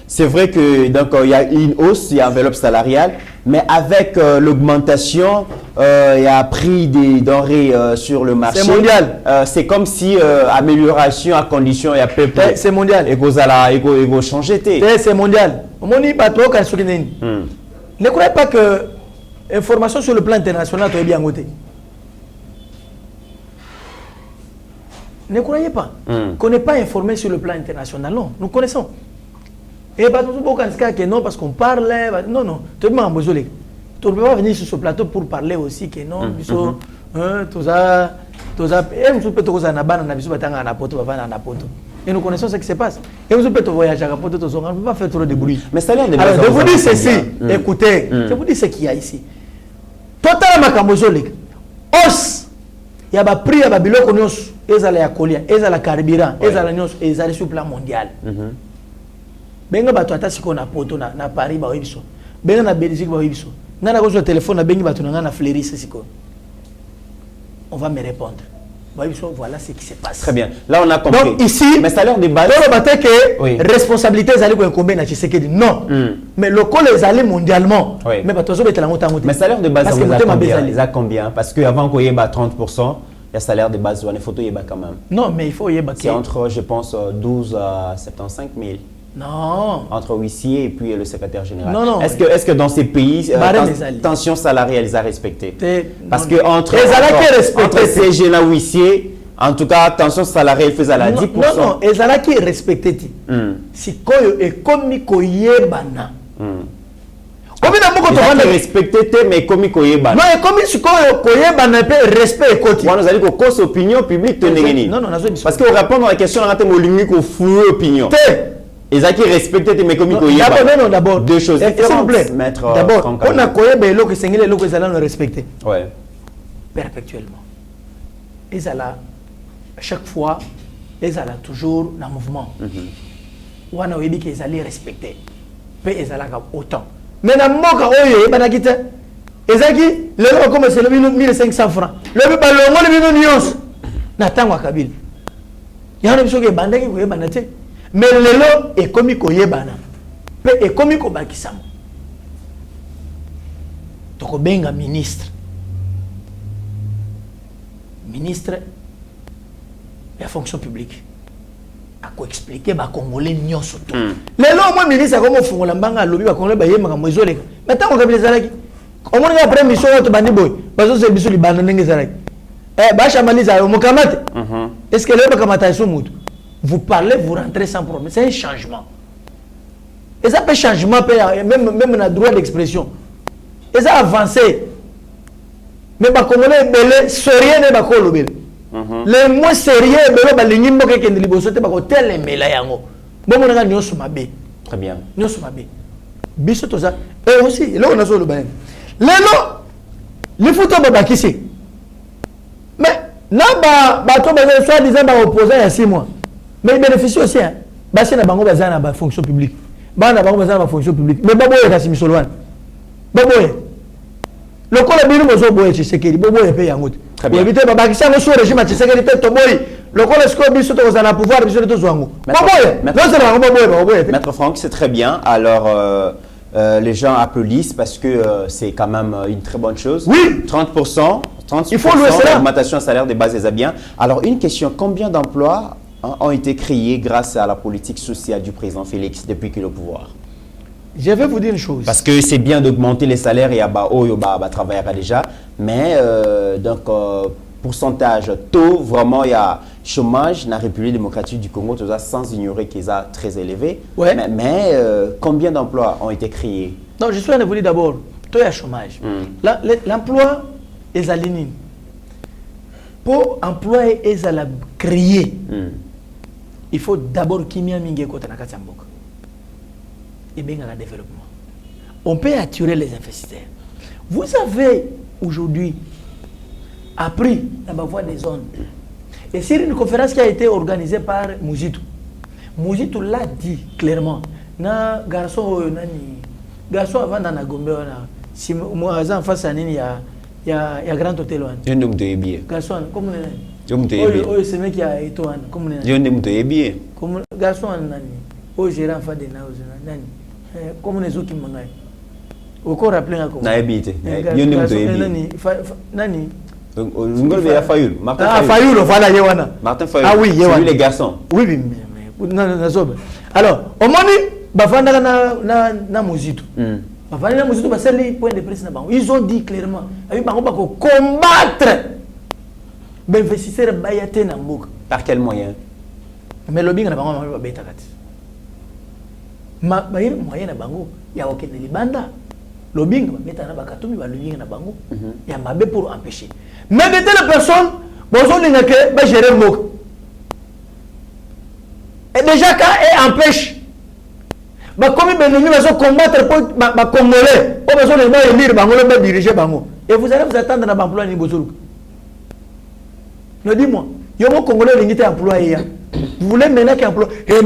c'est vrai que donc il y a une hausse, il y a enveloppe salariale, mais avec l'augmentation il y a prix des denrées sur le marché. C'est mondial. C'est comme si amélioration à condition il y a peu près. C'est mondial. Et que vous changer. C'est mondial. Moni bateau quand ce ne croyez pas que information sur le plan international est bien côté. Ne croyez pas qu'on n'est pas informé sur le plan international. Non, nous connaissons. Et pas tout que non parce qu'on parle. Non, non. Tu ne peux pas venir sur ce plateau pour parler aussi que non. Et nous connaissons ce qui se passe. Et nous peut voyager à Poto, on ne peut pas faire trop de bruit. Mais ça a l'air de alors, je vous dis ceci, écoutez, je vous dis ce qu'il y a ici. Totalement Kambozolik. Os, il y a un prix, il y a un biloko nyos, ils ont la colia, ils ont la carburant, ils ont la nyos, ils ont sur le plan mondial. Benga bato atasi ko na Poto na Paris ba webiso. Benga na Belgique ba webiso. Nana ko sur téléphone na bengi bato na Fleury siko. On va me répondre. Voilà ce qui se passe. Très bien. Là, on a compris. Donc, ici, mais salaire de base. Oui. Responsabilité, les combien non. Mais le col les allés mondialement. Oui. Mais salaire de base, combien? Parce qu'avant qu'on y ait 30%, il y a salaire de base, il faut y ait quand même. Non, mais il faut y ait. C'est entre, je pense, 12 à 75 000. Non. Entre huissier et puis le secrétaire général. Non, non. Est-ce que dans ces pays, tension salariale, ils ont respecté? Parce que entre CG et huissier, en tout cas, tension salariale faisait à la 10%. Non, non, ils ont respecté. Si koyo et comme koyebana. Comme il a respecté, mais comme koyebana. Non, et comme il koyebana peut respect côté. Moi, nous allons que cause opinion publique. Non, non, parce que répondre à la question, on a été linguiste au fou opinion. Ils ont respecté tes mécomis. D'abord, d'abord. Deux choses. S'il vous plaît. D'abord, on a quoi les que c'est les locaux ils allons le respecter. Ouais. Perpétuellement. Ils allaient à chaque fois, ils allaient toujours dans le mouvement. On a dit qu'ils allaient respecter. Puis ils allaient autant. Mais dans le moka oye, ils allaient quitter. Ils allaient quitter. Le lot comme c'est le 1500 francs. Le ballon, le million. N'attends Kabyle. Il y a une chose qui est bandée qui est bandée. Mais le lot est comme il y a et comme il y a donc benga ministre de la fonction publique à quoi expliquer ba congolais nyon surtout le lot moi ministre comme fongola mbanga lobi ba congolais ba yema mo izoleka mais tant qu'on les alaki Au moins après mission to bandi boy. Parce que c'est biso li bana ndenge zarak. Ba chamaliza mo kamate. Est-ce que le kamata so mutu? Vous parlez, vous rentrez sans problème. C'est un changement. Et ça peut changement même on a droit d'expression. Et ça avancé. Mais ba Congolais belé sérieux ne ba ko lobel. Les moins sérieux belé ba lingi mboka ke ndili bosote ba ko tele mela yango. Bon on a nyoso mabe. Très bien. Nyoso mabe. Biso to ça. Et aussi là on a so le bain. Lelo les photos ba kisi. Mais na ba to ba soit disant ba opposant il y a 6 mois. Mais il bénéficie aussi hein. Ba c'est na bango ba za na fonction publique. Ba na bango ba za na fonction publique. Mais ba boye ka simi solwan. Ba boye. Le col est bien aux bois, c'est qu'il bobo et paye en route. Pour éviter de bakisser le sous régime, c'est qu'il était tombé. Le col est ce qu'on dit sur le pouvoir, monsieur de Zouango. Maître Franck, c'est très bien. Alors, les gens applaudissent parce que c'est quand même une très bonne chose. Oui. 30%, il faut louer cela. L'augmentation salaire des bases des Abiens. Alors, une question, combien d'emplois ont été créés grâce à la politique sociale du président Félix depuis qu'il est au pouvoir? Je vais vous dire une chose. Parce que c'est bien d'augmenter les salaires, il y a travaillera déjà, mais donc pourcentage, taux, vraiment il y a chômage dans la République démocratique du Congo, tout ça, sans ignorer qu'il est très élevé. Ouais. Mais combien d'emplois ont été créés? Non, je suis en train de vous dire d'abord, taux il y a chômage. L'emploi est à l'INI. Pour employer et à la créer, il faut d'abord qu'il y ait un mingue na Katamboka. Et bien le développement. On peut attirer les investisseurs. Vous avez aujourd'hui appris la voie des zones. Et c'est une conférence qui a été organisée par Mouzitou. Mouzitou l'a dit clairement. Na garçon avant dans la Gombe, si moi en face à Nini, il y a grand hôtel. Garçon, comme on c'est mec qui a été comme on garçon au gérant fa de nani comme les autres qui mangaient au corps rappelé comme na habité nani ngol veya Fayul Martin Fayul voilà yewana Martin Fayul ah oui yewana celui les garçons oui na zoba alors au moni bafanda na Mouzitou bafanda na Mouzitou basali point de presse na bango ils ont dit clairement avec bango ba ko combattre l'investisseur bayate na mboka par quel moyen mais lobbying na bango ba beta kati moyen na bango ya okende libanda lobbying beta na bakatumi ba lobbying na bango ya mabe pour empêcher mais de telles personnes bozo linga ke ba gérer mboka et déjà quand et empêche ba comme benemi ba so combattre pour ba congolais o besoin de ba élire bango ba diriger bango et vous allez vous attendre na emploi ni bozo no dis-moi yo mo congolais lingité employé vous voulez maintenant qu'emploi c'est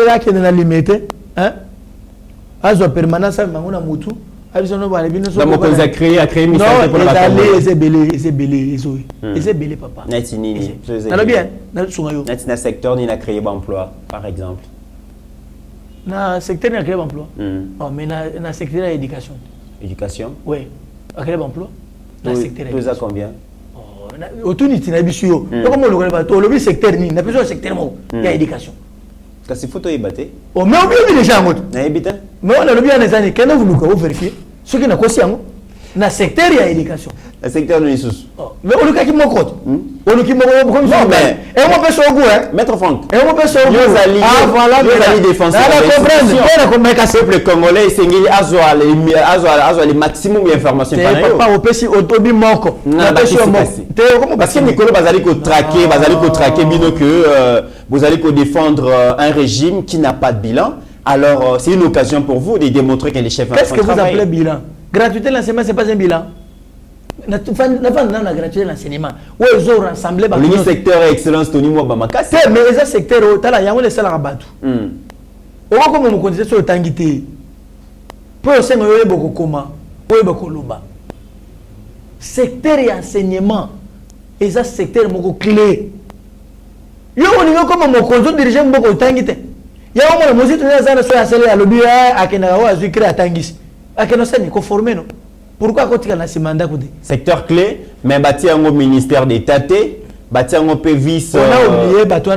là qui est dans la limite hein azo permanence mangona mutu abisono ba lebino so donc ils a créé mission pour la belé papa neti nini alors bien na sungayo neti na secteur ni na créé emploi par exemple na secteur ni a créé emploi oh mais na secteur de l'éducation oui a créé emploi na secteur plus à combien autour ni tina bisuyo comme le connaît pas to le secteur ni na besoin secteur mo ya éducation kasi photo ebaté o mais on déjà ngoto na ebita mais on a le bien les années quand vous le vérifier ce qui na kosi yango na secteur ya éducation na secteur ni sous mais on le ka ki moko on le ki moko comme ça mais et on peut se goût hein maître Franck et on peut se goût ah voilà les défenseurs on a comme ka peuple congolais sengeli azwa les maximum d'informations pas au pesi otobi moko na parce que Nicolas bazali ko traquer bino que vous allez défendre un régime qui n'a pas de bilan. Alors, c'est une occasion pour vous de démontrer que les chefs... Qu'est-ce que vous appelez bilan? Gratuité de l'enseignement, ce n'est pas un bilan. La gratuité de l'enseignement. Où ils ont rassemblé... Le secteur excellence, Tony Mwabamaka. Mais les secteurs, il y a un salaire à battre. On va comme on continue sur le tangité. Pour le Seigneur, il y a beaucoup de comment. Il y a beaucoup de loba. Secteur et enseignement. Et ça, secteur est clé. Yo on comme mon conjoint dirigeant beaucoup tangité. Ya on mo mosito na zana so ya sele ya lobi akena wa zikira atangisi. Akena sani ko former no. Pourquoi kotika na simanda kudi? Secteur clé mais bâti un ministère d'état batiango pe vice on a oublié bato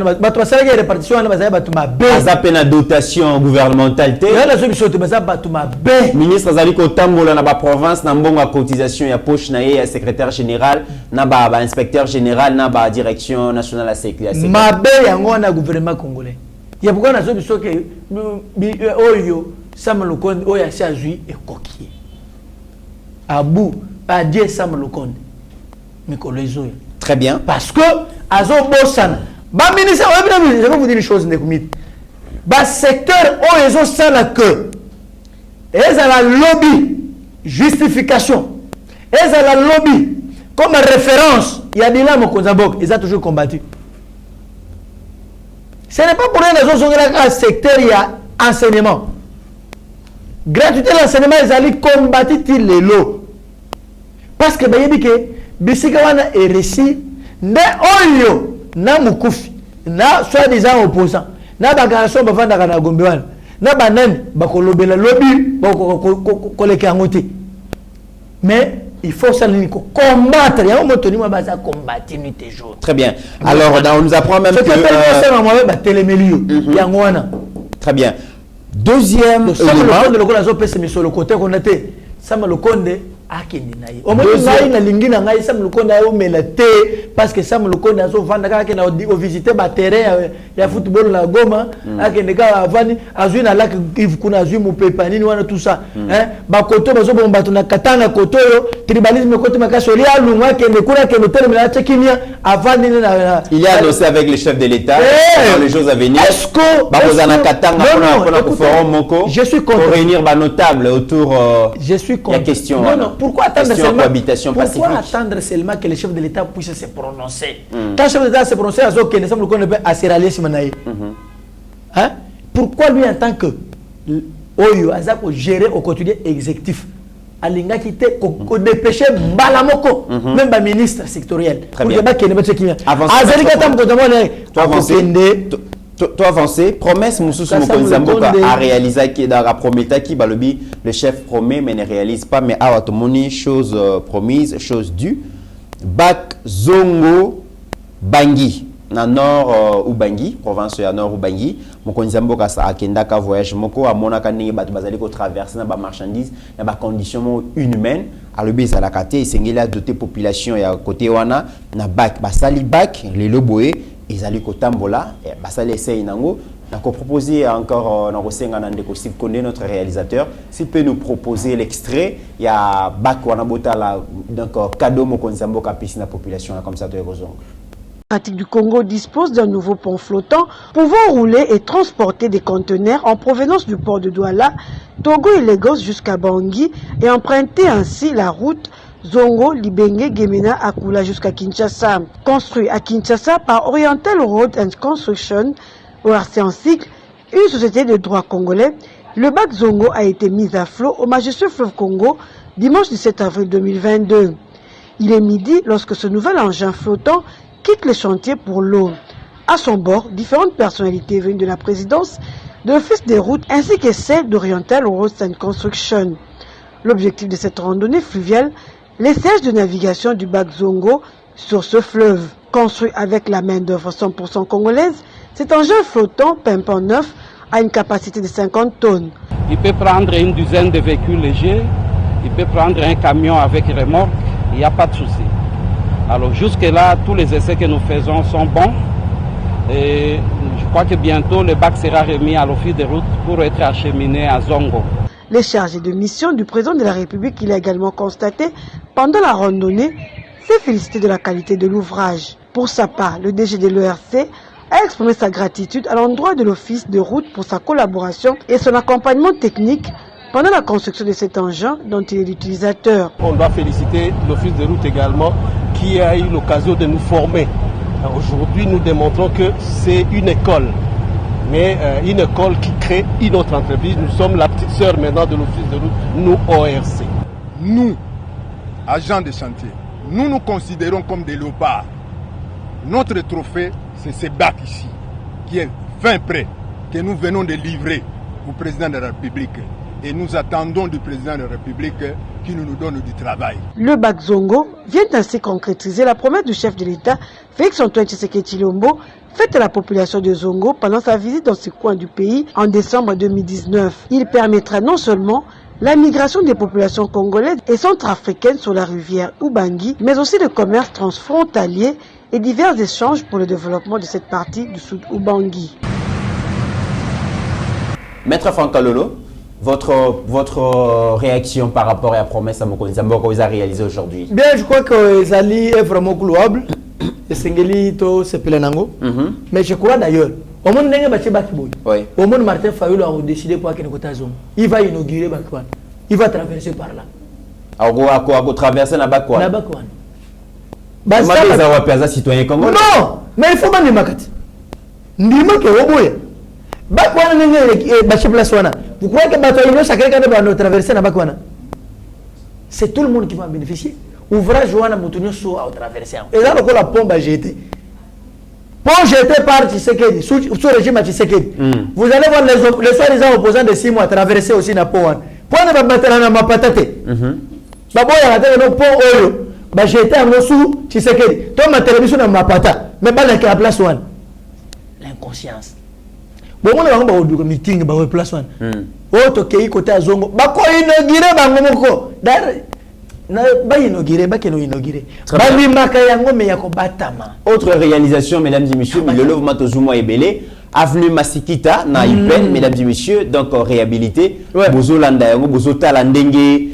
ça la répartition on a bazaya bato mabe azape na dotation gouvernementale te ya la zo biso te bazaya bato mabe ministre azali ko tambola na ba province na mbongo ya cotisation ya poche na ye ya secrétaire général na ba inspecteur général na ba direction nationale à sécurité mabe yango na gouvernement congolais ya pourquoi na zo biso ke oyo Sam Lukonde oyo asi azwi ekoki abu adieu Sam Lukonde mikolo ezoyo. Très bien. Parce que azo bosana ba ministre je vais vous dire une chose nekumit ba secteur oyo ezo sala que ezala lobby justification ezala lobby comme référence ya bila mokonzabok ils ont toujours combattu. Ce n'est pas pour rien les autres secteur il y a enseignement gratuité l'enseignement ils allaient combattre les lots parce que bayebi ke bisika wana RSI nde oyo na mukufi na soi-disant opposant na bagaraso bavanda kana gombe wana na banani bakolobela lobby koleka yango te mais il faut ça combattre ya motoni ma basa combattre nuit et jour. Très bien. Alors on nous apprend même que très bien. Deuxième élément le lokola zo pese miso le côté qu'on était ça me le konde akende na ye au moins ngai na lingi na ngai ça me le konde ayo melate parce que ça me le konde azo vanda kaka na o visiter ba terrain ya football na Goma akende ka avani azui na lac Kivu kuna azui mupepa nini wana tout ça hein ba koto bazo bomba tuna katana koto yo tribalisme koto makasoli alunga kende kuna kende tele na chekimia avani na il a annoncé avec le chef de l'État dans les jours à venir ba kozana katanga pour forum moko je suis content pour réunir ba notable autour je suis content. La question. Non, pourquoi attendre seulement que le chef de l'État puisse se prononcer? Quand le chef de l'État se prononce, hein? Pourquoi lui en tant que Oyo Azako gérer au quotidien exécutif Alinga qui était dépêché Balamoko, même pas ministre sectoriel. Très bien. Toi avancé, promesse Moussous Mokonzamboka a réalisé qui dans la promesse qui balobi le chef promet mais ne réalise pas mais à automoni chose promise chose due Bac Zongo Bangui na nord Ubangi province ya nord Ubangi Mokonzamboka sa akenda ka voyage moko amona kaningi bato bazali ko traverser na ba marchandise na ba conditions inhumaines alobi za la kate isengeli a doter population ya côté wana na bac basali bac les loboé ils allaient kotambola basali essaye nango na ko proposer encore na kosenga na ndeko Steve Konde notre réalisateur s'il peut nous proposer l'extrait il y a bac wana botala donc cadeau Mokonzamboka pisi na population comme ça de Rozongo. Pratique du Congo dispose d'un nouveau pont flottant pouvant rouler et transporter des conteneurs en provenance du port de Douala, Togo et Lagos jusqu'à Bangui et emprunter ainsi la route Zongo, Libenge, Gemena, Akula jusqu'à Kinshasa. Construit à Kinshasa par Oriental Road and Construction, ORC en cycle, une société de droit congolais, le bac Zongo a été mis à flot au majestueux fleuve Congo dimanche 17 avril 2022. Il est midi lorsque ce nouvel engin flottant quitte le chantier pour l'eau. À son bord, différentes personnalités venues de la présidence, de l'Office des routes ainsi que celle d'Oriental Road and Construction. L'objectif de cette randonnée fluviale, l'essayage de navigation du bac Zongo sur ce fleuve. Construit avec la main-d'œuvre 100% congolaise, cet engin flottant pimpant neuf a une capacité de 50 tonnes. Il peut prendre une dizaine de véhicules légers, il peut prendre un camion avec remorque, il n'y a pas de souci. Alors jusque-là, tous les essais que nous faisons sont bons et je crois que bientôt le bac sera remis à l'Office des routes pour être acheminé à Zongo. Les chargés de mission du président de la République, qu'il a également constaté pendant la randonnée, s'est félicité de la qualité de l'ouvrage. Pour sa part, le DG de l'ERC a exprimé sa gratitude à l'endroit de l'Office de route pour sa collaboration et son accompagnement technique pendant la construction de cet engin dont il est l'utilisateur. On doit féliciter l'Office de route également qui a eu l'occasion de nous former. Aujourd'hui, nous démontrons que c'est une école, mais une école qui crée une autre entreprise. Nous sommes la petite sœur maintenant de l'Office de route, nous ORC. Nous, agents de chantier, nous nous considérons comme des léopards. Notre trophée, c'est ce bac ici, qui est fin prêt, que nous venons de livrer au président de la République. Et nous attendons du président de la République qui nous donnent du travail. Le bac Zongo vient ainsi concrétiser la promesse du chef de l'État, Félix-Antoine Tshisekedi Tshilombo, faite à la population de Zongo pendant sa visite dans ce coin du pays en décembre 2019. Il permettra non seulement la migration des populations congolaises et centrafricaines sur la rivière Ubangi, mais aussi le commerce transfrontalier et divers échanges pour le développement de cette partie du sud Ubangi. Maître Franck Kalolo, votre réaction par rapport à la promesse à Mokonzi Nzambe que vous avez réalisée aujourd'hui? Bien, je crois que Zali est vraiment louable. Et Sengeli to se pelenango. Mais je crois d'ailleurs, au monde n'est pas Bakiboy. Au monde Martin Fayulu a décidé pour qu'il ne coûte zone. Il va inaugurer Bakwan. Il va traverser par là. À traverser la Bakwan. La Bakwan. Basta citoyen congolais. Non, mais il faut pas les makati. Ndimo ke oboye. Bakwana n'est pas Plaswana. Vous croyez que Batoyino chacun va traverser la Bakwana? C'est tout le monde qui va en bénéficier. Ouvrage Joana Moutounio sous à traverser. Et là, la pompe a jeté. Pompe jetée par Tshisekedi, sous le régime de Tshisekedi. Vous allez voir les soi-disant opposants de 6 mois traverser aussi na Pouane. Pouane va battre dans ma patate. Baboya a été le pont Oyo. Bah jeté en sous Tshisekedi. Toi, ma télévision dans ma patate. Mais pas dans la place One. L'inconscience. Bon, on a un meeting dans la place One. Autre qui est côté à Zongo. Bah, quoi, inauguré, bah, mon autre réalisation, mesdames et messieurs, Milolo Matozuma Ebele, avenue Masikita, na Ipen, mesdames et messieurs, donc réhabilité, Bozo Landa Yango, Bozo Talandenge,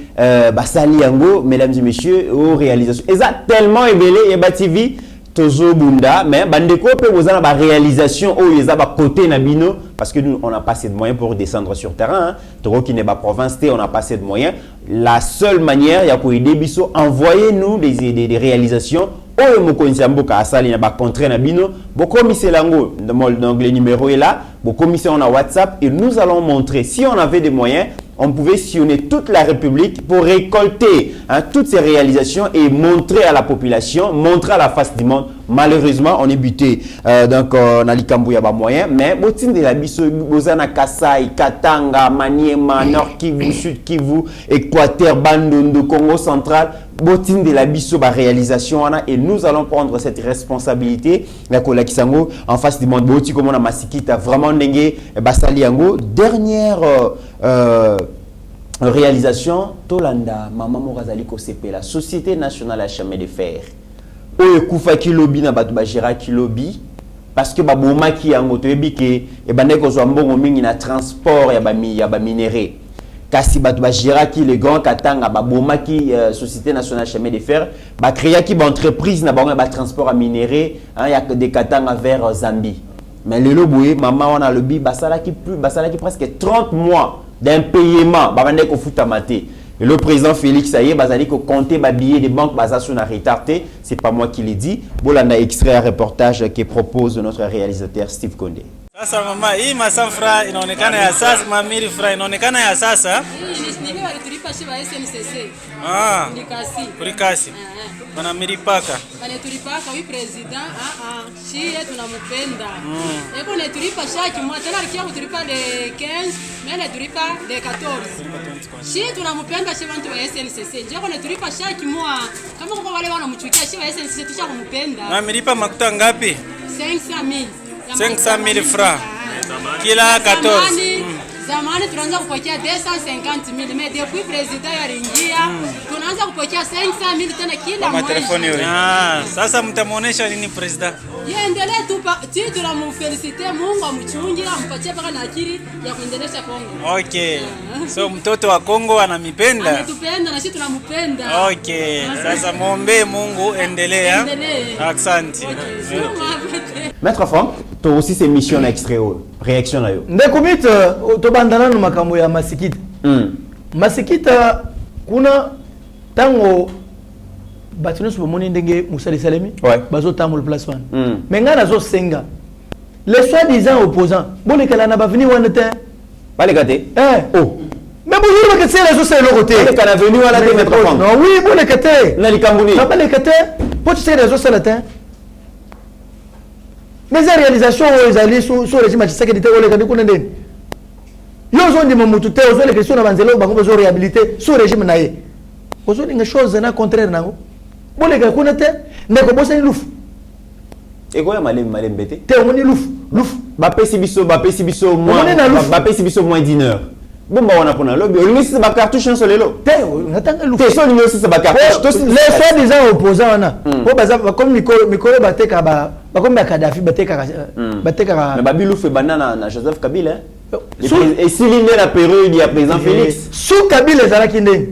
Basali Yango, mesdames et messieurs, aux réalisations. Et ça, tellement Ebele, et Bativi, Tozo Bunda, mais Bandeko peut vous avoir la réalisation où ils ont côté Nabino, parce que nous, on n'a pas assez de moyens pour descendre sur terrain. Toro qui n'est pas province, on n'a pas assez de moyens. La seule manière, il y a quoi aider Bisso, envoyez-nous des réalisations. Oh, Mokonzi Nzambe a sali na ba contrat Nabino. Beaucoup misé lango, donc le numéro est là. Beaucoup misé on a WhatsApp et nous allons montrer si on avait des moyens. On pouvait sillonner toute la République pour récolter toutes ces réalisations et montrer à la population, montrer à la face du monde. Malheureusement, on est buté. Donc, on a l'Ikambu, il y a pas moyen. Mais, botin de la biso, Bozana Kasai, Katanga, Maniema, Nord Kivu, Sud Kivu, Équateur, Bandundu, Congo central. Botin de la biso, ba réalisation, et nous allons prendre cette responsabilité. La Kola Kisango, en face du monde. Boti, comme on a Masikita, vraiment Nengue, Basali Yango. Dernière, réalisation Tolanda Maman Morazali Kosepe, la Société nationale à chemin de fer. Oye kufa kilobi na batu bajira kilobi parce que baboma ki yango toyebi ke e bandeko zo mbongo mingi na transport ya ba minéré. Kasi batu bajira ki le grand Katanga baboma ki Société nationale à chemin de fer ba créer ki ba entreprise na bango ba transport à minéré ya de Katanga vers Zambie. Mais le loboé maman on a le bi basala ki presque 30 mois d'impayement babande ko futamate. Et le président Félix Aye bazali ko compter ba billet de banque basation na retardé, c'est pas moi qui l'ai dit. Bolanda extrait un reportage qui propose notre réalisateur Steve Condé. Sasa mama, hii masafra inaonekana ya sasa, mamiri fra inaonekana ya sasa. Ndio walitulipa shiba SNCC. Kurikasi. Bana miripaka. Bana tulipaka huyu president shie tunamupenda. Eko ne tulipa shaki mwa tena alikia kutulipa de 15, mele tulipa de 14. Shie tunamupenda shiba mtu wa SNCC. Njoo ne tulipa shaki mwa kama kwa wale wanamchukia shiba SNCC tushakumupenda. Na miripa makuta ngapi? 500,000. 500,000 francs. Kila 14. Zamani tunaanza kupokea 250,000 mais depuis president yaringia tunaanza kupokea 500,000 tena kila mwezi. Telefoni wewe. Sasa mtamuonesha nini president? Endelee tu sisi tunamufelicite Mungu amchungie ampatie paka na akili ya kuendelesha Kongo. Okay. So mtoto wa Kongo anamipenda. Anatupenda na sisi tunamupenda. Okay. Sasa muombe Mungu endelea. Asante. Maître Franck, toi aussi c'est mission extrait réaction là yo. Ndekumit to bandana no makambo ya Masikita. Masikita kuna tango batino so moni ndenge Musali Salemi bazo tamul place one. Mais ngana zo senga. Les soi-disant opposants, bon kala na ba venir wana te. Pas les gâter. Oh. Mais bonjour que c'est les autres côté. Les kana venu wala te Maître Franck. Non oui, bon les kate. Na likambuni. Pas les kate. Pour tu sais les autres la te. Mais les réalisations ils allaient sur le régime Tshisekedi te ole kadi kuna ndeni. Yo zo ndi mamutu te ozo les questions na banzelo bango zo réhabiliter sur régime naé. bozo ninga chose na contraire nango bolega kuna te ndeko bosa ni lufu et quoi malem bete te omoni lufu ba pesi biso moins d'une heure bomba wana pona lobby olingi sisa ba cartouche sur lelo te natanga lufu te so olingi sisa ba cartouche les soi-disant opposants wana po baza comme mikolo bateka ba comme ba Kadhafi bateka mais ba bilufu e banana na Joseph Kabila et Silinde la période ya président Félix sous Kabila ezalaki ndenge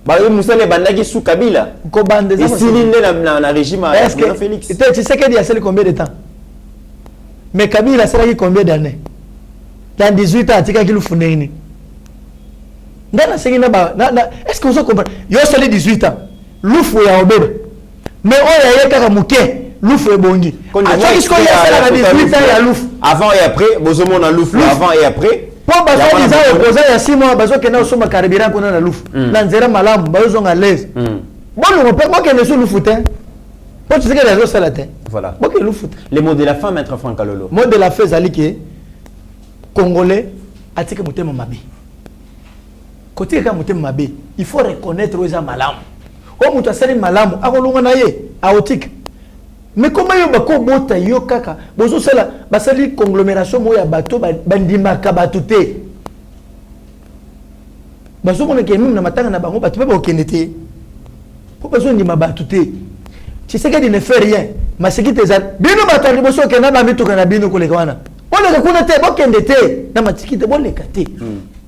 ba musale bandaki sous Kabila ko bande et Silinde na régime ya président Félix tu sais qu'il y a combien de temps mais Kabila c'est combien d'années dans 18 ans atika kilufu nini ndana sengina ba est-ce que vous comprenez yo sali 18 ans lufu ya obeba mais on ya yeka muke lufu ebongi à ce qu'il y a 18 ans ya lufu avant et après bozomo na lufu avant et après pour bazo disant opposant il y a 6 mois bazo kena osoma carburant kona na lufu na nzera malamu bazo nga l'aise bon on peut pas que ne sou lufu te pour tu sais que les autres te voilà bon que lufu les mots de la fin maître Franck Kalolo mot de la fin zaliki Congolais atike mutema mabe côté ka mutema mabe il faut reconnaître oza malamu o mutu asali malamu akolonga na ye aotique mais comment yo bako bota yo kaka bozo sala basali conglomération mo ya bato bandima ka bato te bazo mona ke même na matanga na bango bato ba okende te po bazo ndima bato te tu sais que ne fait rien masiki te za bino bato liboso ke na ba mituka na bino koleka wana boleka kuna te bokende te na matiki te boleka te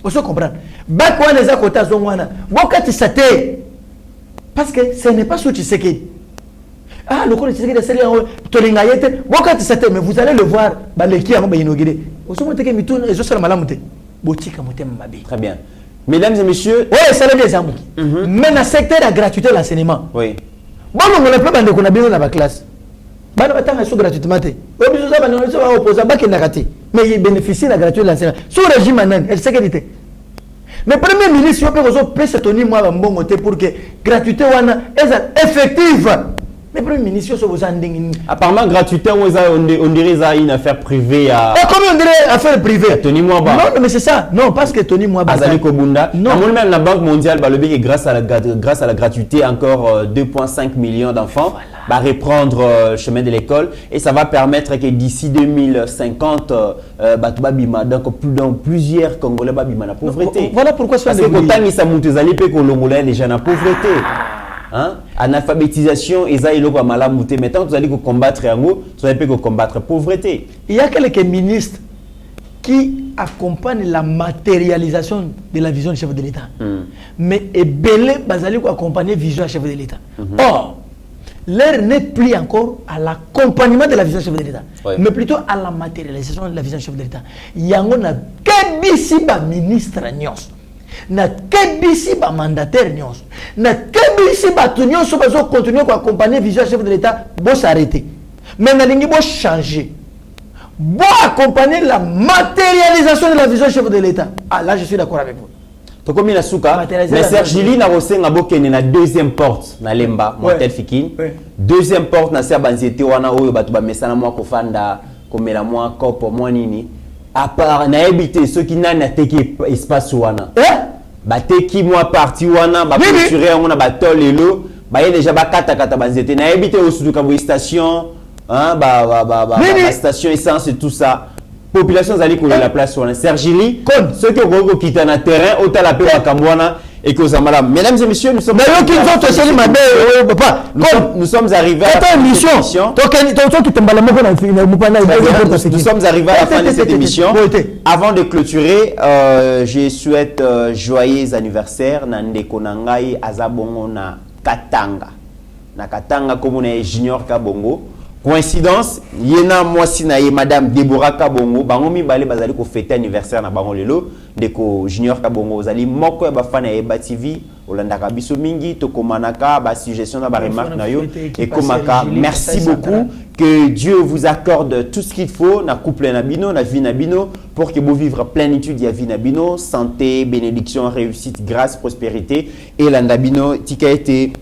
oso comprendre bako wana za kota zongwana bokatisa te parce que ce n'est pas ce tu sais que ah le collège de seli tolinga yete bokatisa te mais vous allez le voir baleki yango ba inauguré oso moteke mituna ezo sala malamu te botika motema mabe très bien mesdames et messieurs ouais ça les amis mais na secteur de gratuité l'enseignement oui bon on ne peut pas ndeko na bino na ba classe bana batanga sous gratuitement te obiso za bana so opposa ba kenda kati mais il bénéficie la gratuité de l'enseignement sous régime nan elle sécurité mais premier ministre yo pe ko pesa toni moi ba mbongo te pour que gratuité wana est effective mais premier ministre so boza ndingi apparemment gratuité on dirait ça une affaire privée à comment on dirait affaire privée Tony Mwaba non mais c'est ça non parce que Tony Mwaba Azali Kobunda non même la Banque mondiale ba lebi que grâce à la gratuité encore 2,5 millions d'enfants va reprendre le chemin de l'école et ça va permettre que d'ici 2050 batuba bima donc plusieurs Congolais babima la pauvreté. Voilà pourquoi parce que quand ça monte zali pe ko longola les gens na pauvreté. Hein? Analphabétisation et ça il a malamu te maintenant vous allez combattre yango, vous allez pas combattre pauvreté. Il y a quelques ministres qui accompagnent la matérialisation de la vision du chef de l'État. Mais Ebele bazali ko accompagner vision du chef de l'État. Or l'heure n'est plus encore à l'accompagnement de la vision du chef de l'État, mais plutôt à la matérialisation de la vision du chef de l'État. Yango na kebisi ba ministre nyos, na kebisi ba mandataire nyos, na kebisi ba tunyo so bazo continuer ko accompagner vision du chef de l'État, bo s'arrêter. Mais na lingi bo changer. Bo accompagner la matérialisation de la vision du chef de l'État. Ah là je suis d'accord avec vous. Tokomi na suka mais Sergili na rosenga bokene na deuxième porte na Lemba Motel Fikin deuxième porte na sia banzete wana oyo bato ba mesana mwa kofanda komela mwa kopo mwa nini à part na habité ceux qui nana teki espace wana bateki mwa parti wana ba clôturer on a ba tolelo ba ye déjà ba kata banzete na habité au sud ka station hein ba station essence et tout ça. Population zali ko la place sur Sergili comme ceux qui ont quitté na terrain autant la paix Makambwana et que ça madame mesdames et messieurs nous sommes nous sommes arrivés à la mission nous sommes arrivés à la fin de cette émission avant de clôturer je souhaite joyeux anniversaire na ndeko na ngai azabongo na Katanga comme on est Junior Kabongo. Coïncidence, yena mwasi na ye madame Deborah Kabongo, bango mibale bazali ko fêter anniversaire na bango lelo, ndeko Junior Kabongo zali moko ya bafana ya Eba TV, olandaka biso mingi to komanaka ba suggestion na ba remarque na yo et komaka. Merci beaucoup, que Dieu vous accorde tout ce qu'il faut na couple na bino, na vie na bino pour que vous vivre plénitude ya vie na bino, santé, bénédiction, réussite, grâce, prospérité et landabino tika été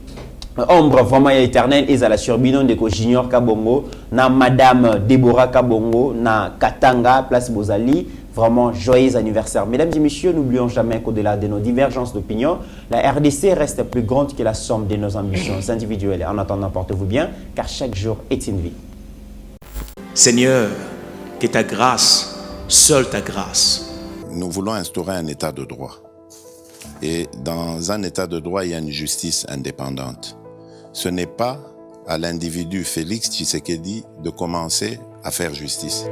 ombre vraiment éternel et à la surbino de Junior Kabongo na madame Deborah Kabongo na Katanga place Bozali Vraiment, joyeux anniversaire. Mesdames et messieurs, n'oublions jamais qu'au-delà de nos divergences d'opinion, la RDC reste plus grande que la somme de nos ambitions individuelles. En attendant, portez-vous bien, car chaque jour est une vie. Seigneur, que ta grâce, seule ta grâce. Nous voulons instaurer un état de droit. Et dans un état de droit, il y a une justice indépendante. Ce n'est pas à l'individu Félix Tshisekedi de commencer à faire justice.